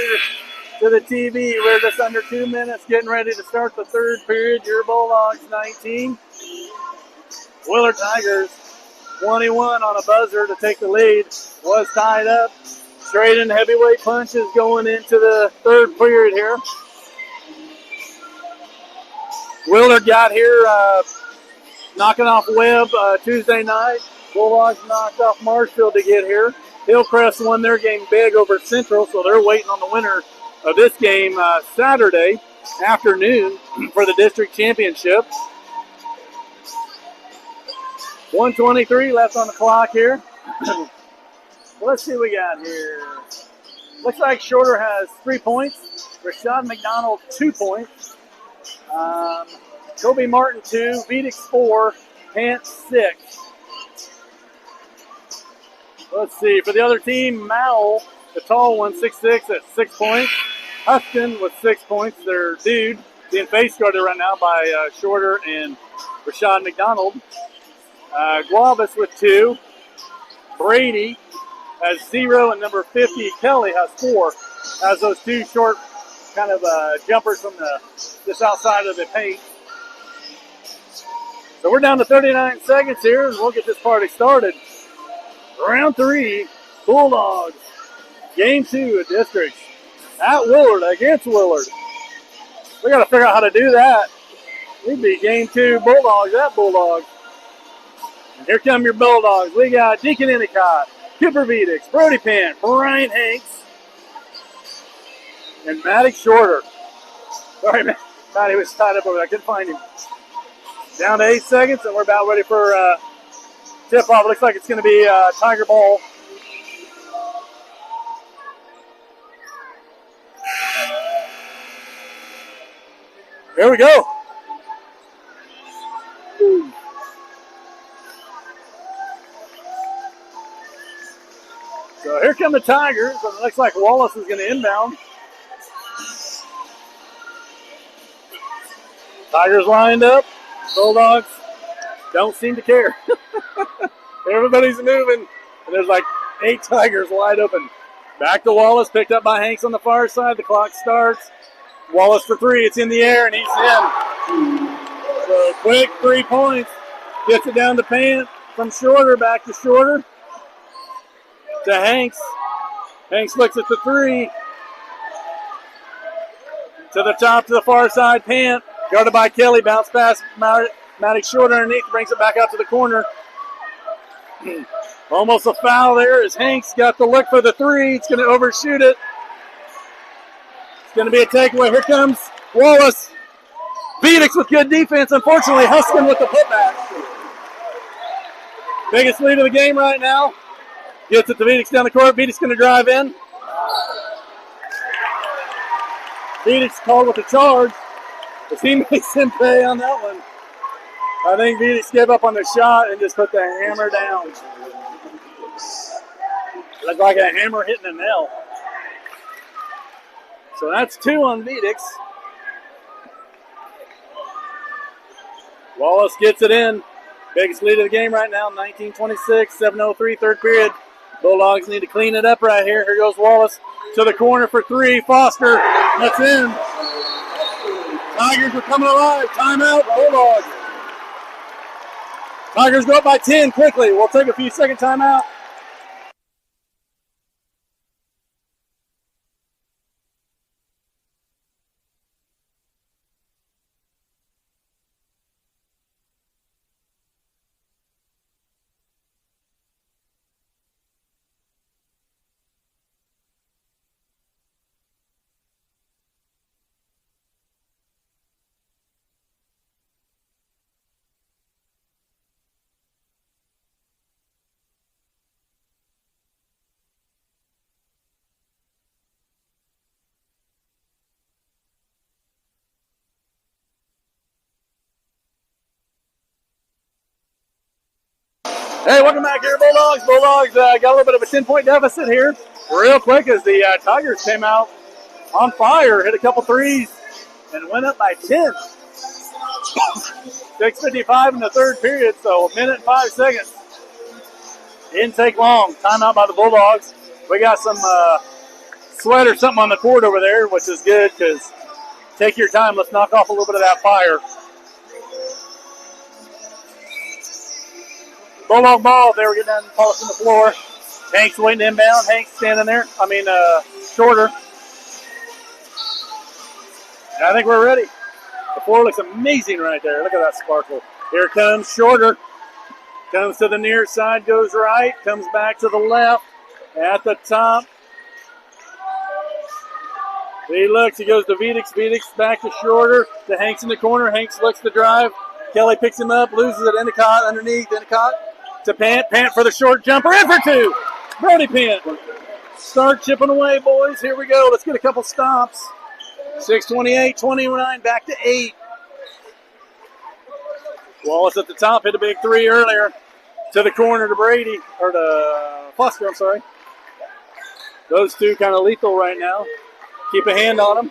to the TV. We're just under 2 minutes, getting ready to start the third period. Your Bulldogs 19. Willard Tigers 21 on a buzzer to take the lead. Was tied up. Straight in heavyweight punches going into the third period here. Willard got here knocking off Webb Tuesday night. Bulldogs knocked off Marshfield to get here. Hillcrest won their game big over Central, so they're waiting on the winner of this game Saturday afternoon for the district championship. 1:23 left on the clock here. Let's see what we got here. Looks like Shorter has 3 points. Rashad McDonald, 2 points. Kobe Martin, 2. Vedix, 4. Pant, 6. Let's see. For the other team, Mowell, the tall one, 6'6", at 6 points. Huston with 6 points. Their dude being face guarded right now by Shorter and Rashad McDonald. Guavas with 2. Brady has 0, and number 50, Kelly, has 4. Has those 2 short kind of jumpers from just outside of the paint. So we're down to 39 seconds here, and we'll get this party started. Round 3, Bulldogs. Game 2 of districts at Willard against Willard. We got to figure out how to do that. We'd be game 2 Bulldogs at Bulldogs. And here come your Bulldogs. We got Deacon Endicott, Cooper Vedix, Brody Pant, Brian Hanks, and Maddox Shorter. Sorry, Matty was tied up over there. I couldn't find him. Down to 8 seconds, and we're about ready for tip-off. Looks like it's going to be Tiger ball. Here we go. So here come the Tigers. It looks like Wallace is going to inbound. Tigers lined up. Bulldogs don't seem to care. Everybody's moving, and there's like 8 Tigers wide open. Back to Wallace, picked up by Hanks on the far side. The clock starts. Wallace for 3. It's in the air, and he's in. So quick 3 points. Gets it down to Pant from Shorter, back to Shorter. To Hanks. Hanks looks at the 3. To the top, to the far side. Pant, guarded by Kelly. Bounce pass. Maddox Shorter underneath. Brings it back out to the corner. Almost a foul there as Hanks got the look for the 3. It's going to overshoot it. It's going to be a takeaway. Here comes Wallace. Vedix with good defense. Unfortunately, Huskin with the putback. Biggest lead of the game right now. Gets it to Vedix down the court. Vedix going to drive in. Vedix called with a charge. The teammates didn't pay on that one. I think Vedix gave up on the shot and just put the hammer down. Looked like a hammer hitting a nail. So that's 2 on Vedix. Wallace gets it in. Biggest lead of the game right now, 19-26, 7:03, third period. Bulldogs need to clean it up right here. Here goes Wallace to the corner for 3. Foster, that's in. Tigers are coming alive. Timeout, Bulldogs. Tigers go up by 10 quickly. We'll take a few second timeout. Hey, welcome back here, Bulldogs. Bulldogs got a little bit of a 10-point deficit here. Real quick as the Tigers came out on fire, hit a couple threes, and went up by 10. 6:55 in the third period, so 1 minute and 5 seconds. Didn't take long. Timeout by the Bulldogs. We got some sweat or something on the court over there, which is good because take your time. Let's knock off a little bit of that fire. Bulldog ball. They were getting down and polishing the floor. Hank's waiting to inbound. Hank's standing there. Shorter. I think we're ready. The floor looks amazing right there. Look at that sparkle. Here comes Shorter. Comes to the near side, goes right. Comes back to the left. At the top. He looks. He goes to Vedix. Vedix back to Shorter. To Hanks in the corner. Hanks looks to drive. Kelly picks him up. Loses it. Endicott underneath. Endicott to Pant. Pant for the short jumper. In for two. Brody Pant. Start chipping away, boys. Here we go. Let's get a couple stops. 6:28, 29, back to 8. Wallace at the top hit a big three earlier. To the corner to Brady, or to Foster, I'm sorry. Those two kind of lethal right now. Keep a hand on them.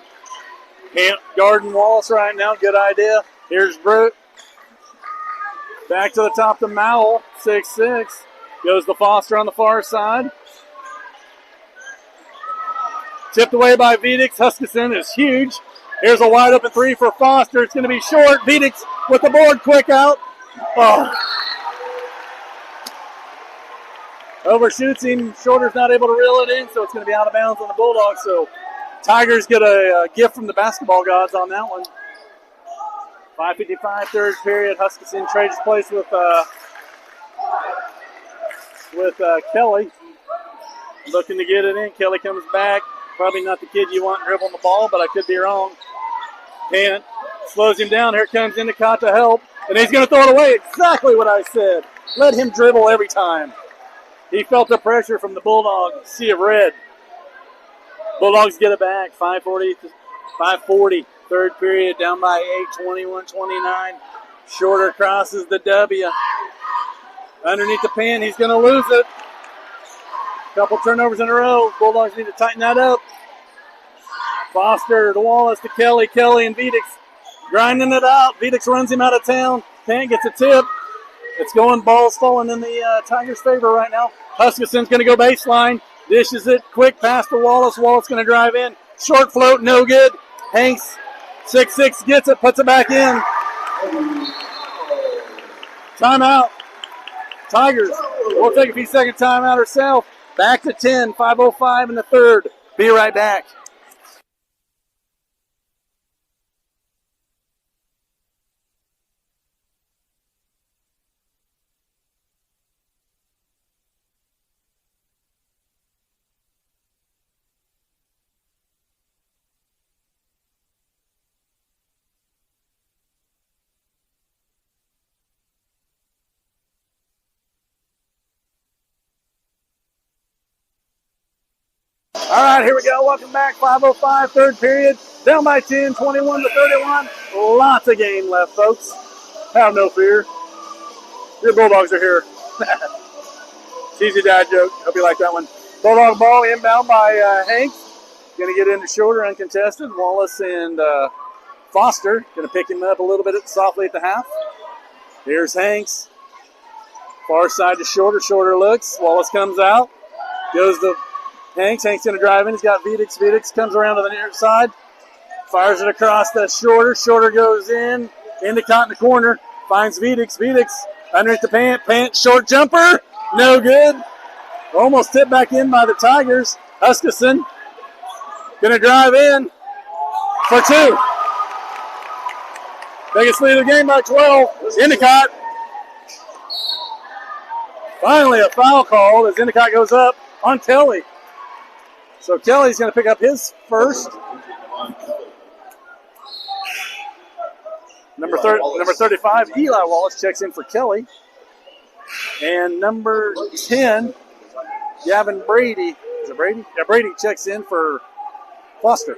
Pant guarding Wallace right now. Good idea. Here's Brute. Back to the top to Mowell, 6'6". Goes to Foster on the far side. Tipped away by Vedix. Huskisson is huge. Here's a wide open three for Foster. It's going to be short. Vedix with the board, quick out. Oh. Overshoots him. Shorter's not able to reel it in, so it's going to be out of bounds on the Bulldogs. So Tigers get a gift from the basketball gods on that one. 5:55, third period. Huskisson trades place with Kelly. Looking to get it in. Kelly comes back. Probably not the kid you want dribbling the ball, but I could be wrong. Pant slows him down. Here comes Endicott to help. And he's going to throw it away. Exactly what I said. Let him dribble every time. He felt the pressure from the Bulldog sea of red. Bulldogs get it back. 5:40, third period, down by 8, 21-29. Shorter crosses the W. Underneath the pin, he's going to lose it. Couple turnovers in a row. Bulldogs need to tighten that up. Foster to Wallace to Kelly. Kelly and Vedix grinding it out. Vedix runs him out of town. Pant gets a tip. It's going, ball's falling in the Tigers' favor right now. Huskisson's going to go baseline. Dishes it. Quick pass to Wallace. Wallace going to drive in. Short float, no good. Hanks, 6'6", gets it, puts it back in. Timeout. Tigers will take a few second timeout herself. Back to 10, 5:05 in the third. Be right back. All right, here we go. Welcome back. 5:05, third period. Down by 10, 21-31. Lots of game left, folks. Have no fear. Your Bulldogs are here. Cheesy dad joke. Hope you like that one. Bulldog ball inbound by Hanks. Going to get into Shorter, uncontested. Wallace and Foster going to pick him up a little bit softly at the half. Here's Hanks. Far side to Shorter. Shorter looks. Wallace comes out. Goes to Hanks going to drive in. He's got Vedix. Vedix comes around to the near side. Fires it across the Shorter. Shorter goes in. Endicott in the corner. Finds Vedix. Vedix underneath the Pant. Pant short jumper. No good. Almost tipped back in by the Tigers. Huskisson going to drive in for two. Biggest lead of the game by 12. Endicott. Finally a foul call as Endicott goes up on Kelly. So Kelly's going to pick up his first. Number 35, Eli Wallace checks in for Kelly. And number 10, Gavin Brady. Is it Brady? Yeah, Brady checks in for Foster.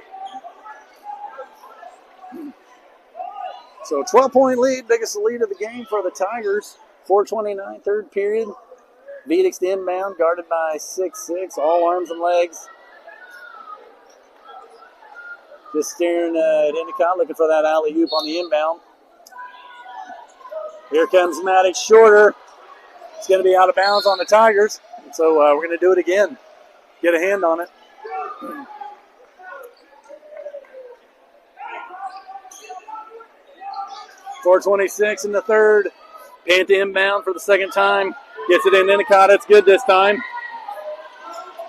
So 12-point lead, biggest lead of the game for the Tigers. 4:29, third period. Vedix to inbound, guarded by 6'6", all arms and legs. Just staring at Endicott, looking for that alley-oop on the inbound. Here comes Maddox Shorter. It's going to be out of bounds on the Tigers. So we're going to do it again. get a hand on it. .426 in the third. Pant inbound for the second time. Gets it in Endicott. It's good this time.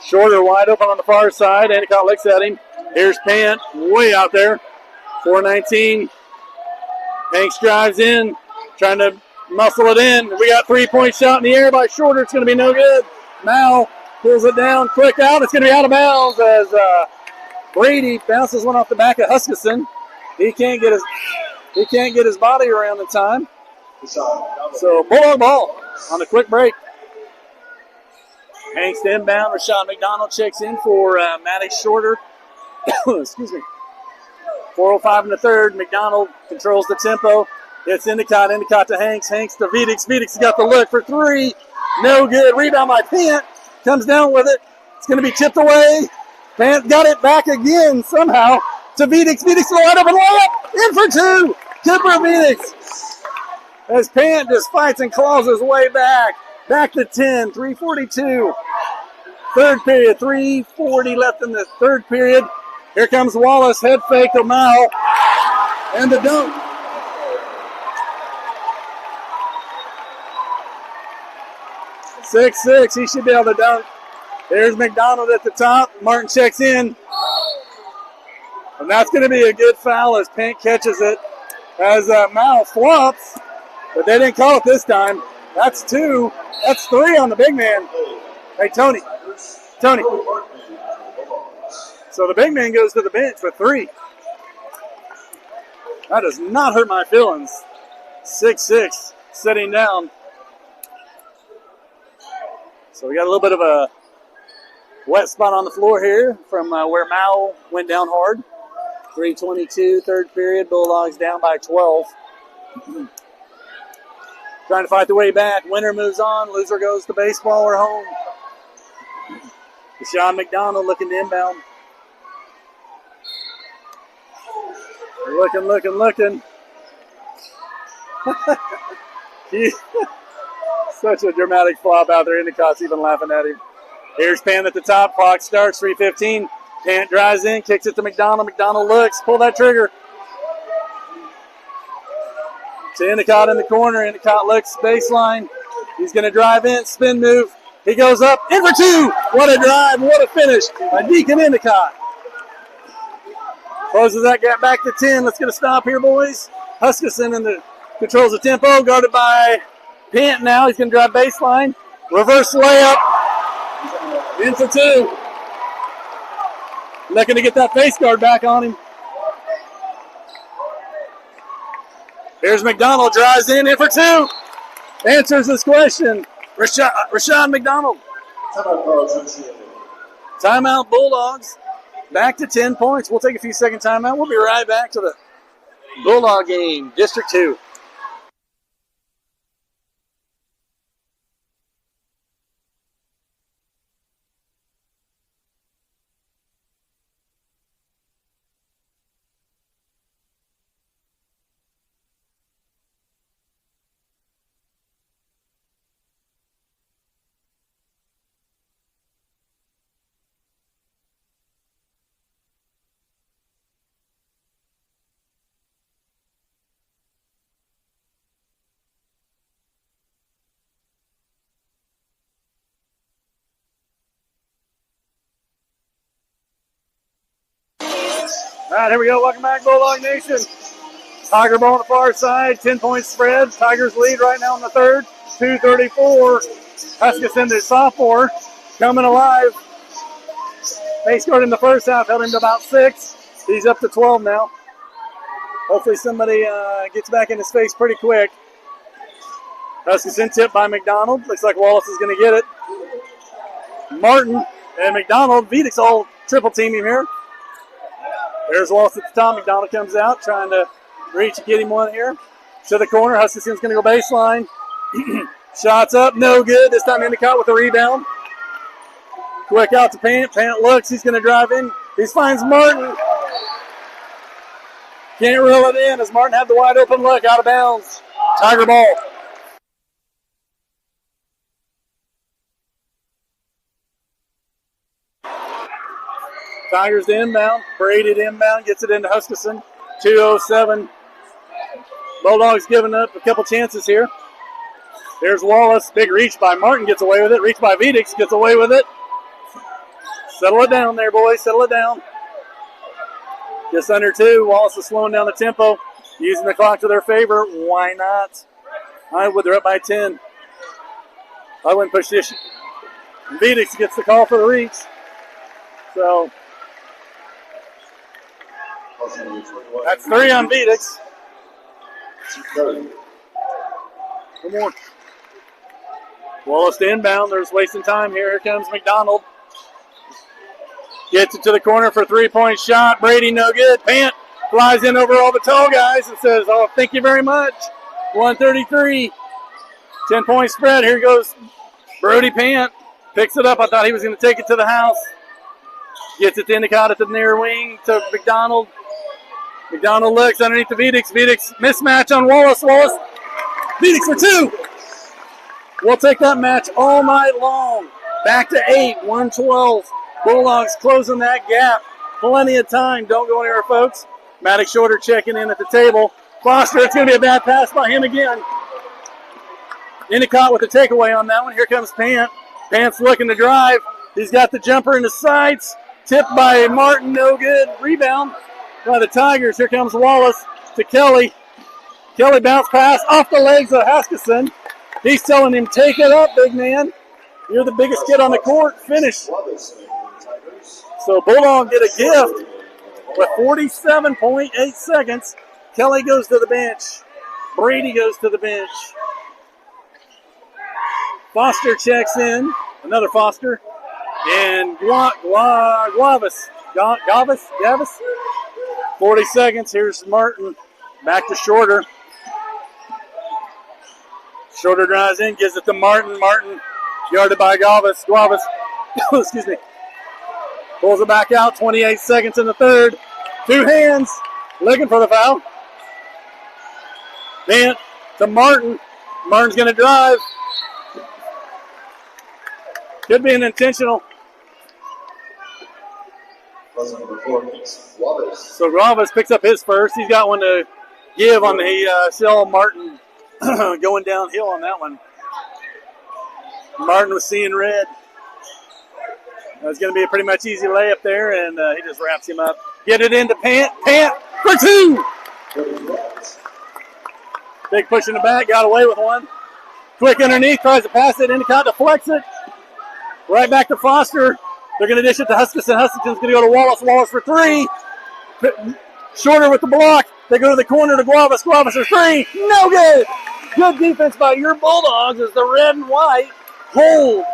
Shorter wide open on the far side. Endicott looks at him. Here's Pant way out there. 419. Hanks drives in. Trying to muscle it in. We got 3-point shot in the air by Shorter. It's going to be no good. Mal pulls it down. Quick out. It's going to be out of bounds as Brady bounces one off the back of Huskisson. He can't get his body around in time. So Bulldog ball on a quick break. Hanks to inbound. Rashawn McDonald checks in for Matty Shorter. Excuse me. 4:05 in the third. McDonald controls the tempo. It's Endicott. Endicott to Hanks. Hanks to Vedix. Vedix has got the look for three. No good. Rebound by Pant. Comes down with it. It's going to be tipped away. Pant got it back again somehow to Vedix. Vedix to the wide open layup. In for two. Kipper Vedix. As Pant just fights and claws his way back. Back to 10. 3:42. Third period. 3:40 left in the third period. Here comes Wallace. Head fake to Mao. And the dunk. Six. He should be able to dunk. There's McDonald at the top. Martin checks in. And that's going to be a good foul as Pant catches it. As Mao flops. But they didn't call it this time. That's two. That's three on the big man. Hey, Tony. So the big man goes to the bench with three. That does not hurt my feelings. 6-6. Sitting down. So we got a little bit of a wet spot on the floor here from where Mao went down hard. 3:22, third period. Bulldogs down by 12. Trying to fight the way back. Winner moves on. Loser goes to baseball or home. Deshaun McDonald looking to inbound. Looking. Such a dramatic flop out there. Endicott's even laughing at him. Here's Pant at the top. Clock starts. 3:15. Pant drives in. Kicks it to McDonald. McDonald looks. Pull that trigger. To Endicott in the corner. Endicott looks baseline. He's going to drive in. Spin move. He goes up. In for two. What a drive. What a finish by Deacon Endicott. Closes that gap back to 10. Let's get a stop here, boys. Huskisson controls the tempo. Guarded by Pant now. He's going to drive baseline. Reverse layup. In for two. Looking to get that face guard back on him. Here's McDonald. Drives in for two. Answers this question. Rashawn McDonald. Timeout Bulldogs. Back to 10 points. We'll take a few second timeout. We'll be right back to the Bulldog game, District 2. All right, here we go. Welcome back, Bulldog Nation. Tiger ball on the far side, 10-point spread. Tigers lead right now in the third, 2:34. Huskisson, the sophomore, coming alive. They scored in the first half, held him to about 6. He's up to 12 now. Hopefully somebody gets back in his face pretty quick. Huskisson tipped by McDonald. Looks like Wallace is going to get it. Martin and McDonald. Vedix all triple team him here. There's Wallace at the top. McDonald comes out, trying to reach and get him one here. To the corner. Huskisson's going to go baseline. Shots up. No good. This time Endicott with the rebound. Quick out to Pant. Pant looks. He's going to drive in. He finds Martin. Can't reel it in as Martin had the wide open look. Out of bounds. Tiger ball. Tigers to inbound. Brady to inbound. Gets it into Huskisson. 2:07. Bulldogs giving up a couple chances here. There's Wallace. Big reach by Martin. Gets away with it. Reach by Vedix. Gets away with it. Settle it down there, boys. Settle it down. Just under 2. Wallace is slowing down the tempo. Using the clock to their favor. Why not? I would. They're up by 10. I wouldn't push this. Vedix gets the call for the reach. So that's 3 on Vedix. Come on. Wallace to inbound. There's wasting time here. Here comes McDonald. Gets it to the corner for a 3-point shot. Brady no good. Pant flies in over all the tall guys and says, oh, thank you very much. 133. 10-point spread. Here goes Brody Pant. Picks it up. I thought he was going to take it to the house. Gets it to Endicott at the near wing to McDonald. McDonald looks underneath the Vedix. Vedix mismatch on Wallace. Wallace. Vedix for 2. We'll take that match all night long. Back to 8. 112. Bulldogs closing that gap. Plenty of time. Don't go anywhere, folks. Maddox Shorter checking in at the table. Foster, it's going to be a bad pass by him again. Endicott with the takeaway on that one. Here comes Pant. Pant's looking to drive. He's got the jumper in the sights. Tipped by Martin, no good. Rebound by the Tigers. Here comes Wallace to Kelly. Kelly bounce pass off the legs of Huskisson. He's telling him, take it up, big man. You're the biggest kid on the court. Finish. So Bulldog did a gift with 47.8 seconds. Kelly goes to the bench. Brady goes to the bench. Foster checks in. Another Foster. And Gavis. 40 seconds. Here's Martin. Back to Shorter. Shorter drives in, gives it to Martin. Martin guarded by Gavis. Excuse me. Pulls it back out. 28 seconds in the third. 2 hands. Looking for the foul. Pant to Martin. Martin's going to drive. Could be an intentional. So Gavis picks up his first. He's got one to give on the Shell. Martin going downhill on that one. Martin was seeing red. It's going to be a pretty much easy layup there, and he just wraps him up. Get it into Pant. Pant for 2. Big push in the back. Got away with one. Quick underneath. Tries to pass it. Endicott deflects it. Right back to Foster. They're going to dish it to Huskisson. Huskisson's going to go to Wallace. Wallace for 3. Shorter with the block. They go to the corner to Guavas. Guavas for 3. No good. Good defense by your Bulldogs as the red and white hold.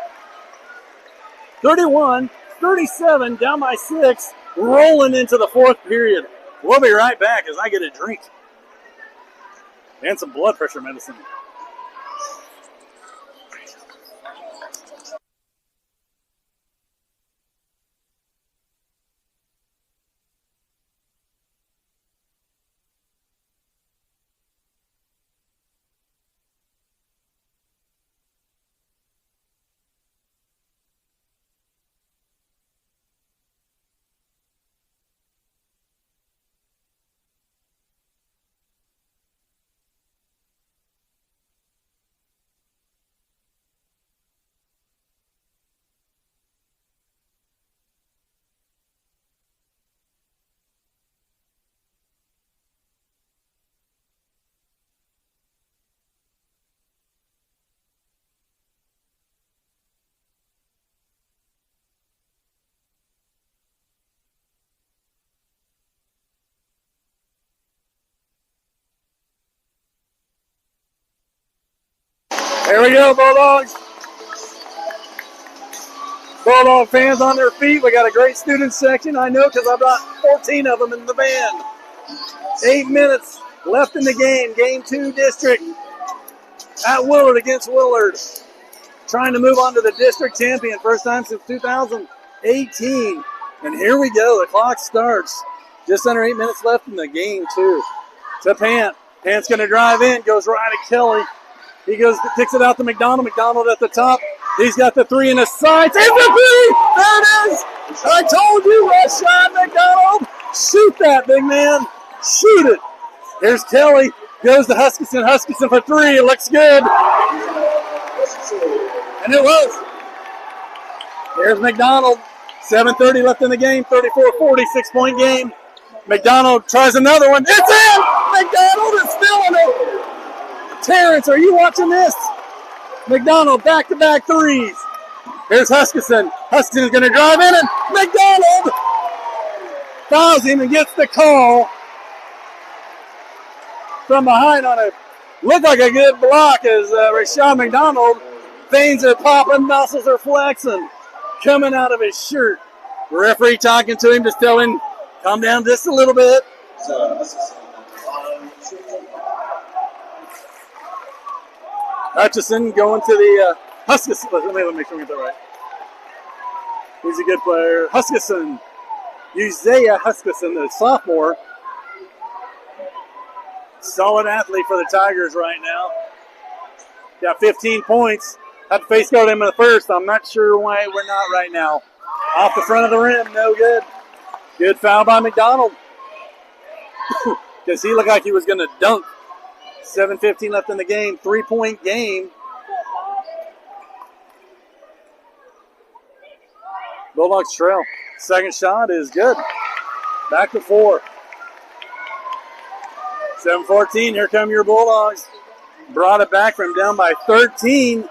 31-37, down by 6, rolling into the 4th period. We'll be right back as I get a drink and some blood pressure medicine. Here we go, Bulldogs. Bulldog fans on their feet. We got a great student section. I know because I've got 14 of them in the band. 8 minutes left in the game. Game 2 district at Willard against Willard. Trying to move on to the district champion. First time since 2018. And here we go. The clock starts. Just under 8 minutes left in the game 2. To Pant. Pant's going to drive in. Goes right at Kelly. He goes, kicks it out to McDonald. McDonald at the top. He's got the three in the sights. And the three! There it is! I told you, Rashawn McDonald. Shoot that, big man. Shoot it. Here's Kelly. Goes to Huskisson. Huskisson for three. It looks good. And it was. Here's McDonald. 7:30 left in the game. 34-40, 6-point game. McDonald tries another one. It's in! McDonald is filling it. Terrence, are you watching this? McDonald back-to-back threes. Here's Huskisson. Huskisson is going to drive in, and McDonald fouls him and gets the call from behind on a looked like a good block as Rashawn McDonald. Veins are popping, muscles are flexing, coming out of his shirt. The referee talking to him, just telling him, calm down just a little bit. Hutchison going to the Huskisson. Let me make sure we get that right. He's a good player. Huskisson. Uzziah Huskisson, the sophomore. Solid athlete for the Tigers right now. Got 15 points. Had to face guard him in the first. I'm not sure why we're not right now. Off the front of the rim, no good. Good foul by McDonald. Because he looked like he was going to dunk. 7:15 left in the game. 3-point game. Bulldogs trail. Second shot is good. Back to 4. 7:14. Here come your Bulldogs. Brought it back from down by 13.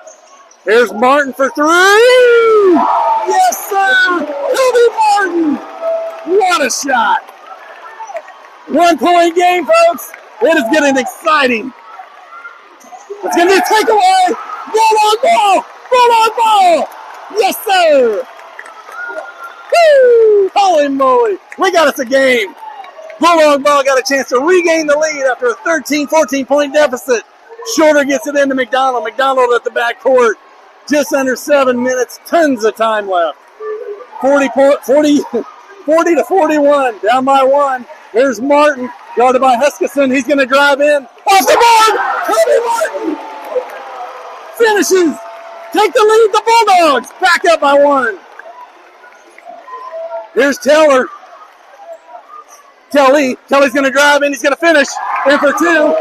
Here's Martin for three. Yes, sir. Kobe Martin. What a shot. 1-point game, folks. It is getting exciting. It's going to be a takeaway. Bulldog ball. Bulldog ball. Yes, sir. Woo! Holy moly. We got us a game. Bulldog ball got a chance to regain the lead after a 14-point deficit. Shorter gets it into McDonald. McDonald at the back court. Just under 7 minutes. Tons of time left. 40 to 41. Down by 1. There's Martin. Guarded by Huskisson. He's going to drive in. Off the board. Kobe Martin finishes. Take the lead. The Bulldogs. Back up by 1. Here's Taylor. Kelly's going to drive in. He's going to finish. In for 2.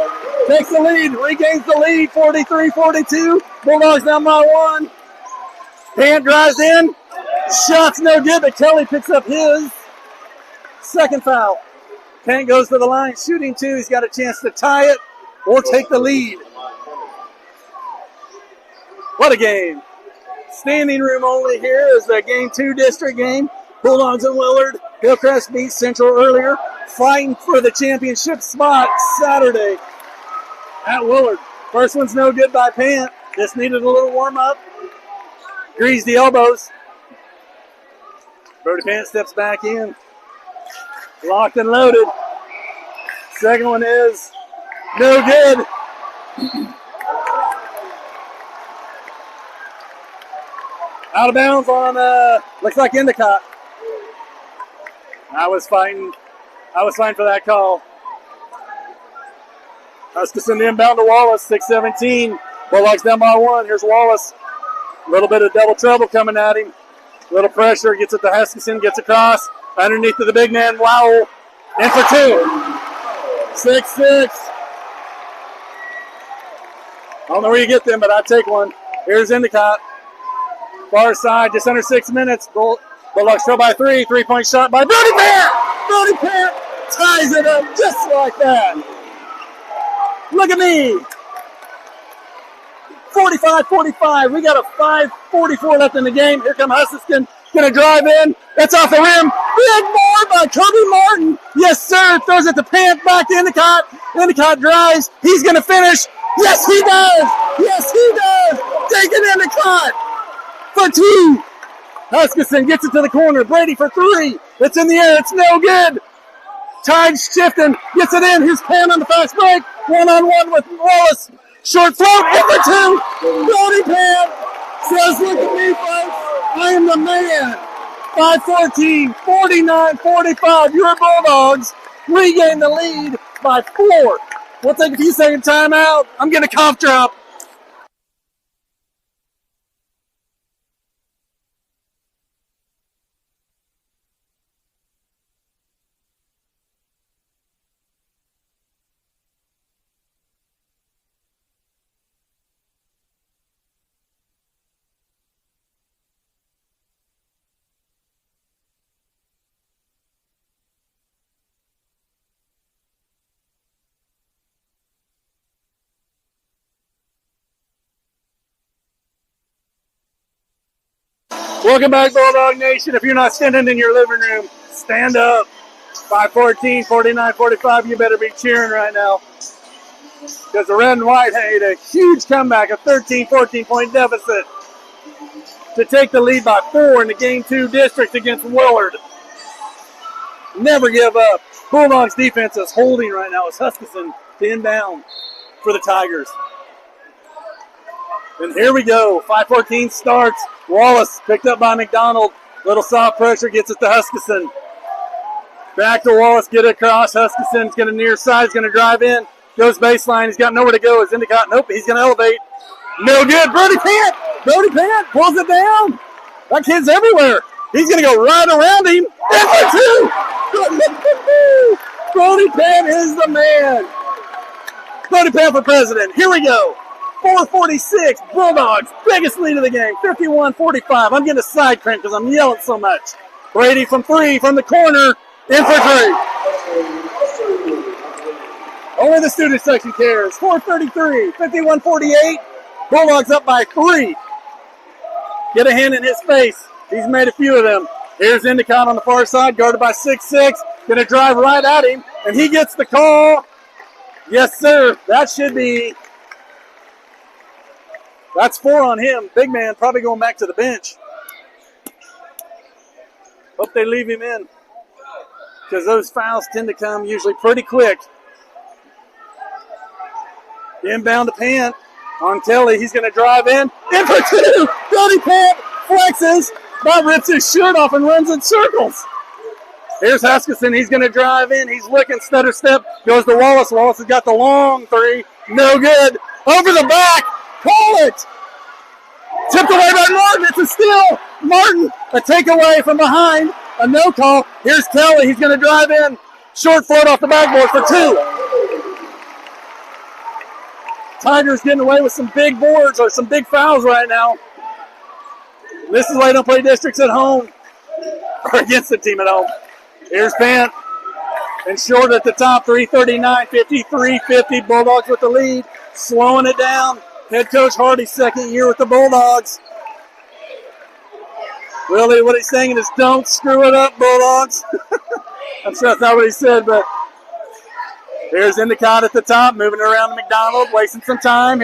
Takes the lead. Regains the lead. 43-42. Bulldogs down by 1. Pant drives in. Shot's no good, but Kelly picks up his second foul. Pant goes to the line. Shooting 2. He's got a chance to tie it or take the lead. What a game. Standing room only here is the game 2 district game. Bulldogs and Willard. Hillcrest beat Central earlier. Fighting for the championship spot Saturday at Willard. First one's no good by Pant. Just needed a little warm-up. Greased the elbows. Brody Pant steps back in. Locked and loaded. Second one is no good. Out of bounds on, looks like Endicott. I was fighting for that call. Huskisson inbound to Wallace, 6:17. Bulldogs down by 1. Here's Wallace. A little bit of double trouble coming at him. Little pressure, gets it to Huskisson, gets across. Underneath to the big man, Wow. In for 2. 6-6. I don't know where you get them, but I'd take one. Here's Endicott. Far side, just under 6 minutes. Bulldogs trail by 3. 3-point shot by Brody Pant. Brody Pant ties it up just like that. Look at me. 45-45. We got a 5:44 left in the game. Here comes Huskisson. Going to drive in. That's off the rim. Big board by Kobe Martin. Yes, sir. Throws it to Pant. Back to Endicott. Endicott drives. He's going to finish. Yes, he does. Yes, he does. Take it Endicott for 2. Huskisson gets it to the corner. Brady for 3. It's in the air. It's no good. Tide's shifting. Gets it in. Here's Pant on the fast break. 1-on-1 with Wallace. Short float. In for 2. Brody Pant says, look at me, folks. I am the man. 5:14, 49-45. Your Bulldogs regain the lead by 4. We'll take a few second timeout. I'm getting a cough drop. Welcome back, Bulldog Nation. If you're not standing in your living room, stand up. 5-14, 49-45, you better be cheering right now. Because the red and white made a huge comeback, a 13, 14-point deficit to take the lead by 4 in the Game 2 district against Willard. Never give up. Bulldogs defense is holding right now. It's Huskisson to inbound for the Tigers. And here we go. 5-14 starts. Wallace picked up by McDonald. Little soft pressure gets it to Huskisson. Back to Wallace, get it across. Huskisson's going to near side, he's going to drive in. Goes baseline, he's got nowhere to go. It's Endicott, nope, he's going to elevate. No good. Brody Pant pulls it down. That kid's everywhere. He's going to go right around him. And for 2. Brody Pant is the man. Brody Pant for president. Here we go. 4:46, Bulldogs, biggest lead of the game, 51-45. I'm getting a side crank because I'm yelling so much. Brady from 3 from the corner, in for 3. Only the student section cares. 4:33, 51-48. Bulldogs up by 3. Get a hand in his face. He's made a few of them. Here's Endicott on the far side, guarded by 6'6". Going to drive right at him, and he gets the call. Yes, sir. That should be... That's 4 on him. Big man probably going back to the bench. Hope they leave him in, because those fouls tend to come usually pretty quick. Inbound to Pant on Kelly. He's going to drive in for 2. Brody Pant flexes, about rips his shirt off and runs in circles. Here's Huskisson. He's going to drive in. He's looking, stutter step, goes to Wallace. Wallace has got the long 3. No good. Over the back. Call it. Tipped away by Martin. It's a steal. Martin, a takeaway from behind. A no call. Here's Kelly. He's going to drive in. Short float off the backboard for 2. Tigers getting away with some big boards or some big fouls right now. This is why they don't play districts at home or against the team at home. Here's Pant. And short at the top. 3:39, 53-50. Bulldogs with the lead. Slowing it down. Head coach Hardy's second year with the Bulldogs. Really, what he's saying is don't screw it up, Bulldogs. I'm sure that's not what he said, but here's Endicott at the top, moving around to McDonald, wasting some time.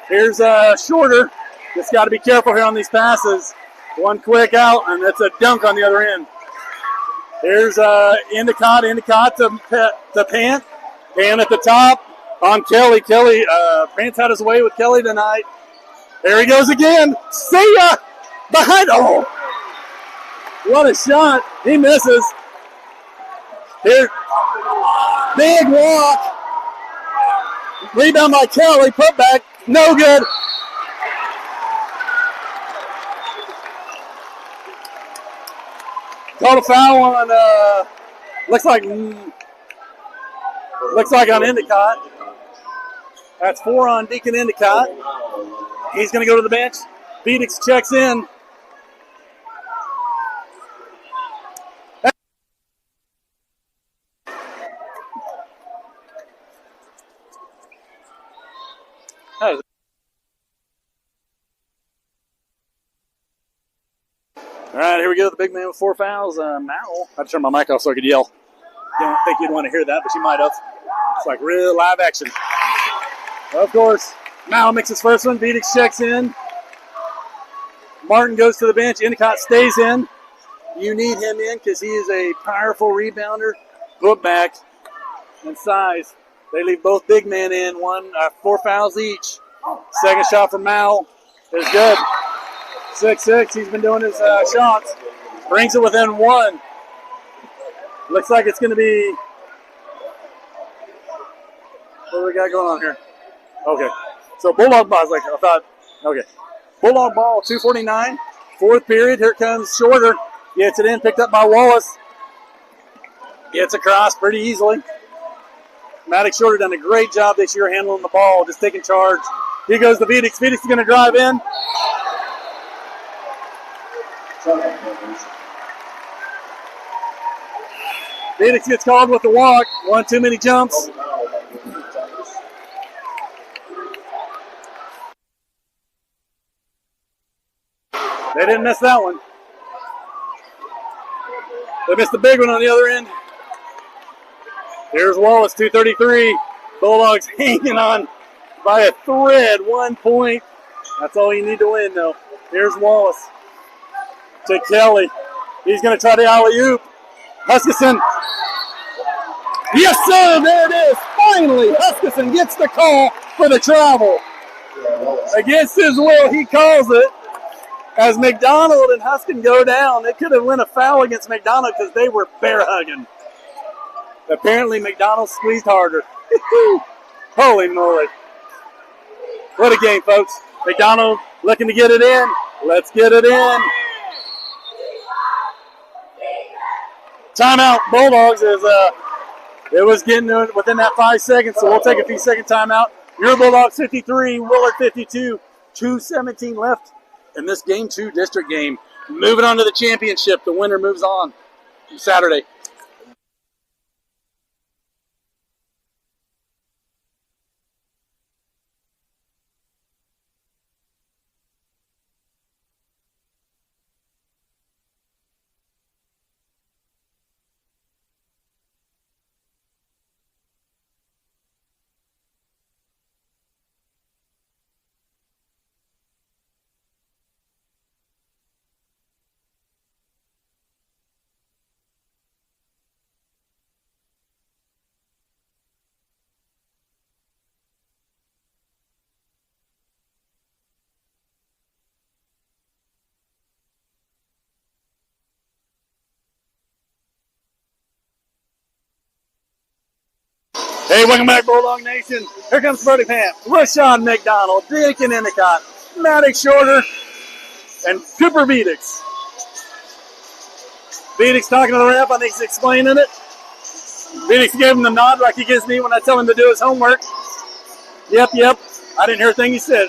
Here's Shorter. Just got to be careful here on these passes. One quick out, and that's a dunk on the other end. Here's Endicott to Pant. Pant at the top. On Kelly. Pants had his way with Kelly tonight. There he goes again. See ya! Behind. Oh! What a shot. He misses. Here. Big walk. Rebound by Kelly. Put back. No good. Called a foul on, looks like on Endicott. That's 4 on Deacon Endicott. He's going to go to the bench. Phoenix checks in. All right, here we go. The big man with 4 fouls. Mal. I had to turn my mic off so I could yell. Don't think you'd want to hear that, but you might have. It's like real live action. Of course, Mal makes his first one. Phoenix checks in. Martin goes to the bench. Endicott stays in. You need him in because he is a powerful rebounder, putback, and size. They leave both big men in. 4 fouls each. Second shot from Mal is good. 6'6". He's been doing his shots. Brings it within 1. Looks like it's going to be. What do we got going on here? Okay. So Bulldog ball. Bulldog ball, 2:49. 4th period. Here comes Shorter. Gets it in, picked up by Wallace. Gets across pretty easily. Maddox Shorter done a great job this year handling the ball, just taking charge. Here goes the Phoenix. Phoenix is going to drive in. Phoenix gets called with the walk. 1 too many jumps. They didn't miss that one. They missed the big one on the other end. Here's Wallace, 233. Bulldogs hanging on by a thread, 1 point. That's all you need to win, though. Here's Wallace to Kelly. He's going to try the alley-oop. Huskisson. Yes, sir, there it is. Finally, Huskisson gets the call for the travel. Against his will, he calls it. As McDonald and Huskin go down, it could have went a foul against McDonald because they were bear hugging. Apparently, McDonald squeezed harder. Holy moly. What a game, folks. McDonald looking to get it in. Let's get it in. Timeout, Bulldogs, it was getting within that 5 seconds, so we'll take a few second timeout. Your Bulldogs 53, Willard 52, 2:17 left in this Game 2 district game. Moving on to the championship. The winner moves on Saturday. Hey, welcome back, Bulldog Nation. Here comes Brody Pant, Rashawn McDonald, Deacon Endicott, Maddox Shorter, and Cooper Vedix. Vedix talking to the ref. I think he's explaining it. Vedix gave him the nod like he gives me when I tell him to do his homework. Yep. I didn't hear a thing he said.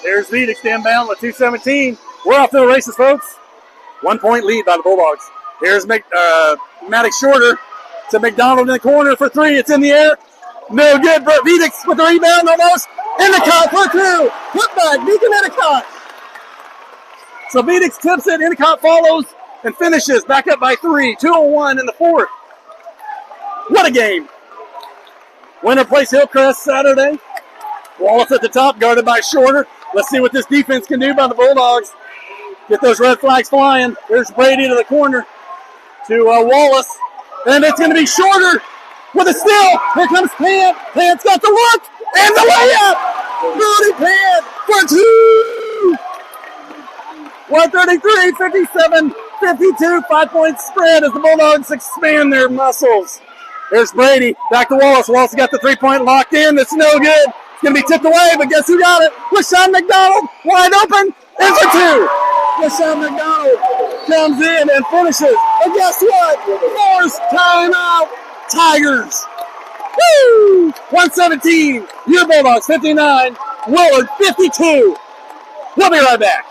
There's Vedix inbound with 2:17. We're off to the races, folks. 1 point lead by the Bulldogs. Here's Maddox Shorter to McDonald in the corner for three. It's in the air. No good. Brett Vedix with the rebound almost. Endicott for two. Put back. Deacon Endicott. So Vedix tips it. Endicott follows and finishes. Back up by three. 2:01 in the fourth. What a game. Winner plays Hillcrest Saturday. Wallace at the top, guarded by Shorter. Let's see what this defense can do by the Bulldogs. Get those red flags flying. There's Brady to the corner to Wallace. And it's going to be Shorter with a steal. Here comes Pant. Pant's got the look and the layup. Brody Pant for two. 133, 57, 52. 5-point spread as the Bulldogs expand their muscles. There's Brady. Back to Wallace. Wallace got the three-point locked in. That's no good. It's going to be tipped away, but guess who got it? Rashawn McDonald. Wide open. And for two. Rashawn McDonald comes in and finishes. And guess what? Forced timeout. Tigers. Woo! 117. Your Bulldogs 59. Willard 52. We'll be right back.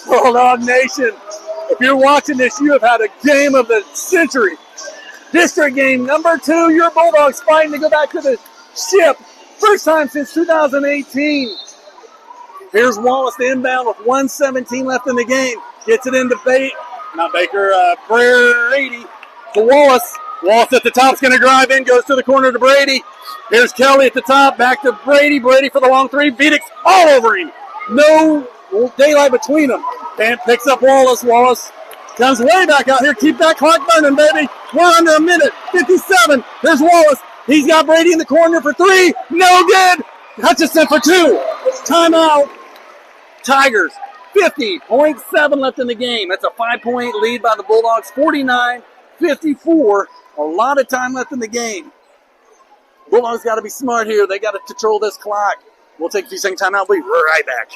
Bulldog Nation, if you're watching this, you have had a game of the century. District game number 2, your Bulldogs fighting to go back to the ship. First time since 2018. Here's Wallace the inbound with 1:17 left in the game. Gets it into Brady to Wallace. Wallace at the top's going to drive in, goes to the corner to Brady. Here's Kelly at the top, back to Brady. Brady for the long three. Vidic all over him. No daylight between them. Pant picks up Wallace. Wallace comes way back out here. Keep that clock burning, baby. We're under a minute. 57. There's Wallace. He's got Brady in the corner for three. No good. Hutchison for two. Timeout. Tigers. 50.7 left in the game. That's a 5-point lead by the Bulldogs. 49-54. A lot of time left in the game. Bulldogs got to be smart here. They got to control this clock. We'll take a few seconds timeout. We'll be right back.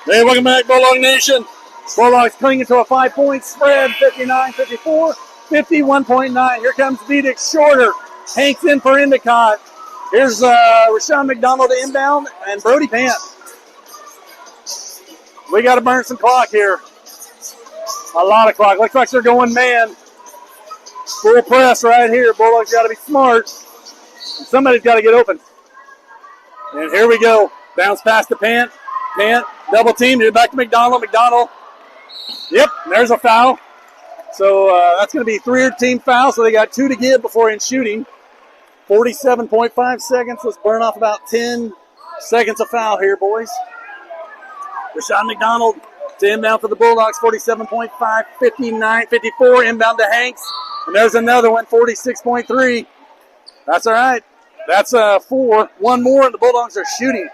Hey, welcome back, Bulldog Nation. Bulldogs clinging to a 5-point spread, 59-54, 51.9. Here comes Vidic shorter. Hanks in for Endicott. Here's Rashawn McDonald to inbound and Brody Pant. We got to burn some clock here. A lot of clock. Looks like they're going man. Full press right here. Bulldogs got to be smart. Somebody's got to get open. And here we go. Bounce past the Pant. Pant, double team. Here back to McDonald. McDonald. Yep, there's a foul. So that's going to be 3-team foul. So they got 2 to give before in shooting. 47.5 seconds. Let's burn off about 10 seconds of foul here, boys. Rashawn McDonald to inbound for the Bulldogs. 47.5, 59, 54. Inbound to Hanks. And there's another one, 46.3. That's all right. That's 4. One more, and the Bulldogs are shooting.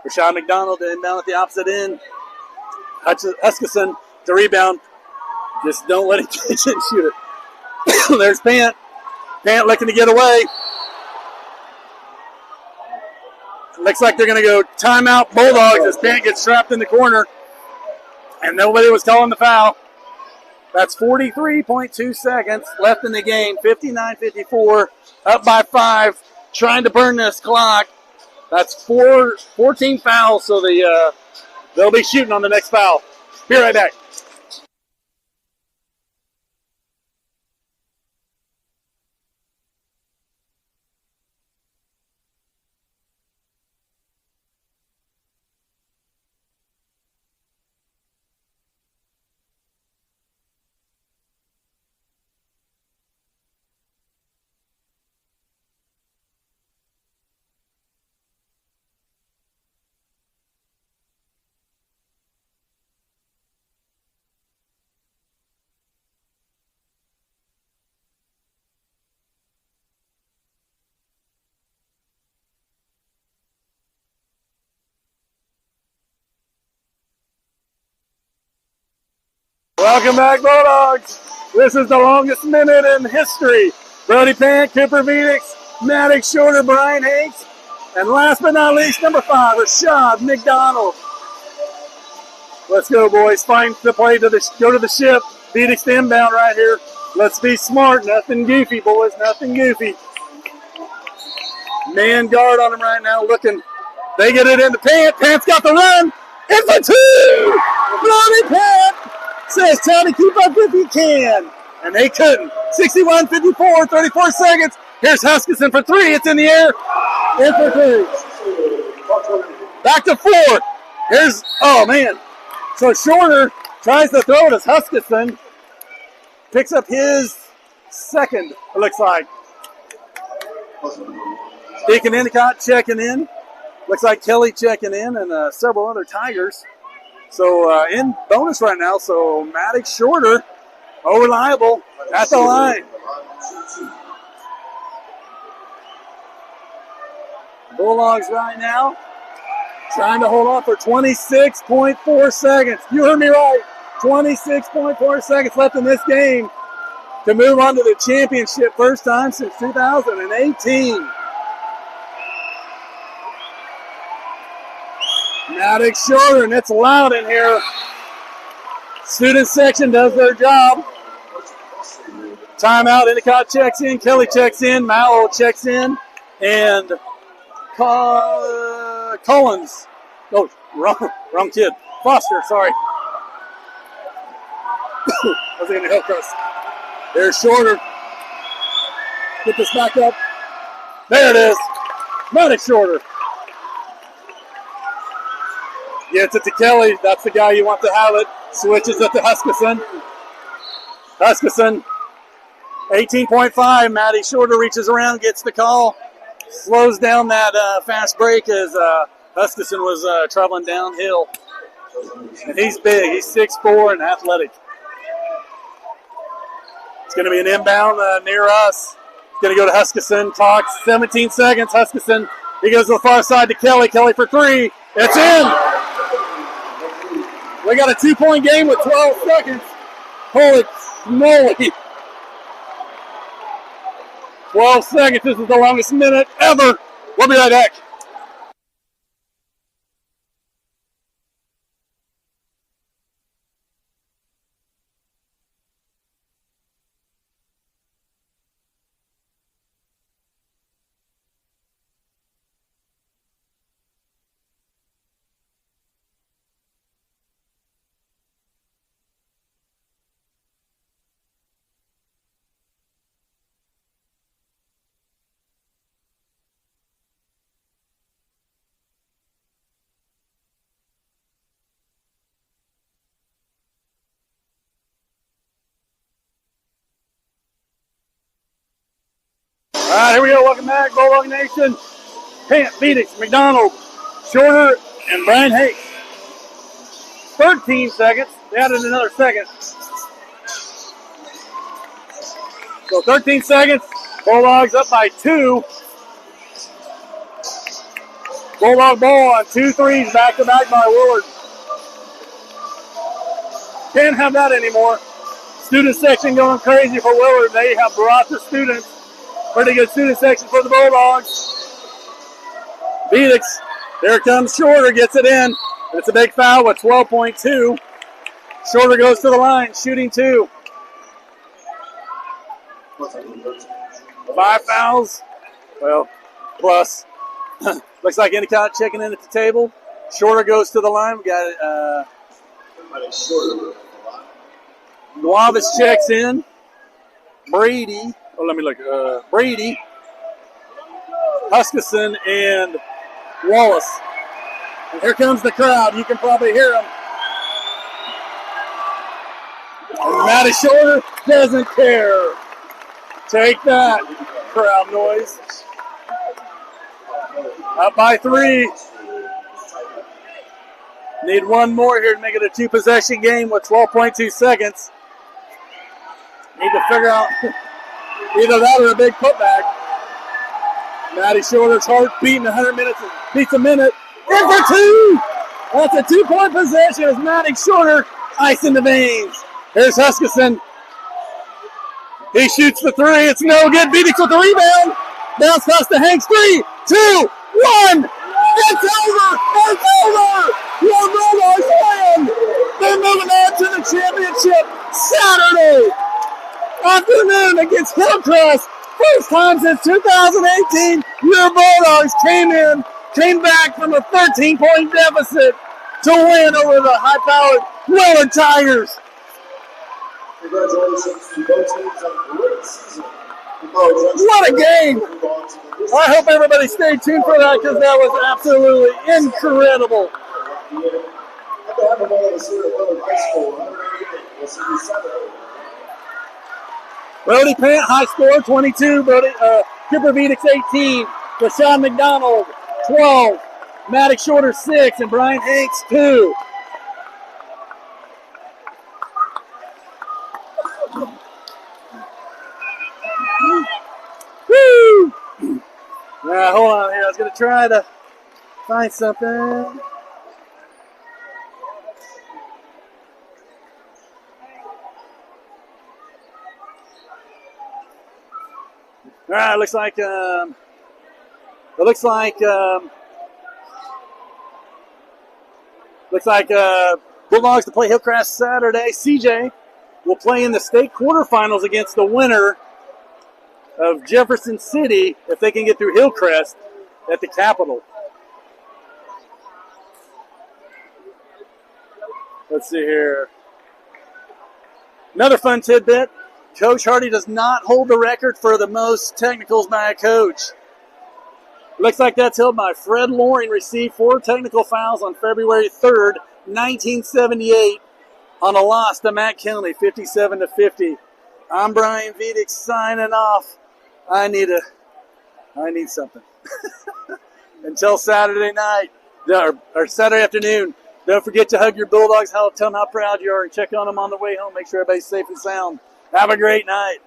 Rashawn McDonald to inbound at the opposite end. Huskisson to rebound. Just don't let him catch it and shoot it. There's Pant. Pant looking to get away. Looks like they're going to go timeout Bulldogs as Pant gets trapped in the corner. And nobody was calling the foul. That's 43.2 seconds left in the game. 59-54, up by 5. Trying to burn this clock. That's 14 fouls, so they'll be shooting on the next foul. Be right back. Welcome back, Bulldogs. This is the longest minute in history. Brody Pant, Kipper Vidic, Maddox Shorter, Brian Hanks, and last but not least, number 5, Rashawn McDonald. Let's go, boys. Find the play to go to the ship. Vidic's the inbound right here. Let's be smart. Nothing goofy, boys. Nothing goofy. Man guard on him right now, looking. They get it into Pant. Pant's got the run. It's a 2. Brody Pant says, try to keep up if you can. And they couldn't. 61-54, 34 seconds. Here's Huskisson for 3. It's in the air. In for 3. Back to 4. Here's, oh, man. So Shorter tries to throw it as Huskisson. Picks up his second, it looks like. Deacon Endicott checking in. Looks like Kelly checking in and several other Tigers. So in bonus right now, so Maddox Shorter, reliable at the line. Bulldogs right now trying to hold on for 26.4 seconds. You heard me right. 26.4 seconds left in this game to move on to the championship. First time since 2018. Maddox Shorter, and it's loud in here. Student section does their job. Timeout. Endicott checks in. Kelly checks in. Mallow checks in. And Collins. Oh, wrong kid. Foster, sorry. I was in the Hillcrest. There's Shorter. Get this back up. There it is. Maddox Shorter. Gets it to Kelly. That's the guy you want to have it. Switches it to Huskisson. Huskisson. 18.5. Maddie Shorter reaches around, gets the call. Slows down that fast break as Huskisson was traveling downhill. And he's big. He's 6'4" and athletic. It's going to be an inbound near us. It's going to go to Huskisson. Talks 17 seconds. Huskisson. He goes to the far side to Kelly. Kelly for three. It's in. We got a 2-point game with 12 seconds. Holy moly. 12 seconds. This is the longest minute ever. We'll be right back. All right, here we go. Welcome back, Bulldog Nation. Pant, Phoenix, McDonald, Shorter, and Brian Hayes. 13 seconds. They added another second. So 13 seconds. Bulldogs up by 2. Bulldog ball on 2 threes back-to-back by Willard. Can't have that anymore. Student section going crazy for Willard. They have brought the students. Pretty good student section for the Bulldogs. Phoenix, there comes Shorter, gets it in. It's a big foul with 12.2. Shorter goes to the line, shooting 2. 5 fouls. Well, plus. Looks like Endicott checking in at the table. Shorter goes to the line. We got Guavas checks in. Brady. Oh, let me look. Brady, Huskisson, and Wallace. And here comes the crowd. You can probably hear them. And Matty Shorter doesn't care. Take that, crowd noise. Up by 3. Need one more here to make it a 2-possession game with 12.2 seconds. Need to figure out either that or a big putback. Matty Shorter's heart beating 100 minutes, beats a minute. In for 2! That's a 2-point possession as Matty Shorter ice in the veins. Here's Huskisson. He shoots the 3. It's no good. Phoenix with the rebound. Bounce pass to Hanks. 3, 2, 1. It's over. It's over. Your Bulldogs win. They're moving on to the championship Saturday afternoon against Hillcrest. First time since 2018, your Bulldogs came back from a 13-point deficit to win over the high-powered Willard Tigers. Congratulations to both teams on a great season. What a game! I hope everybody stayed tuned for that because that was absolutely incredible. And to have them all of us here at Willard High School, 188. We'll see you Saturday. Brody Pant, high score, 22. Cooper Phoenix, 18. Rashawn McDonald, 12. Maddox Shorter, 6. And Brian Hanks, 2. Woo! Hold on here. I was going to try to find something. All right, looks like Bulldogs to play Hillcrest Saturday. CJ will play in the state quarterfinals against the winner of Jefferson City if they can get through Hillcrest at the Capitol. Let's see here. Another fun tidbit. Coach Hardy does not hold the record for the most technicals by a coach. Looks like that's held by Fred Loring, received 4 technical fouls on February 3rd, 1978, on a loss to Matt County, 57-50. I'm Brian Vidic signing off. I need something. Until Saturday night, or Saturday afternoon, don't forget to hug your Bulldogs, tell them how proud you are, and check on them on the way home. Make sure everybody's safe and sound. Have a great night.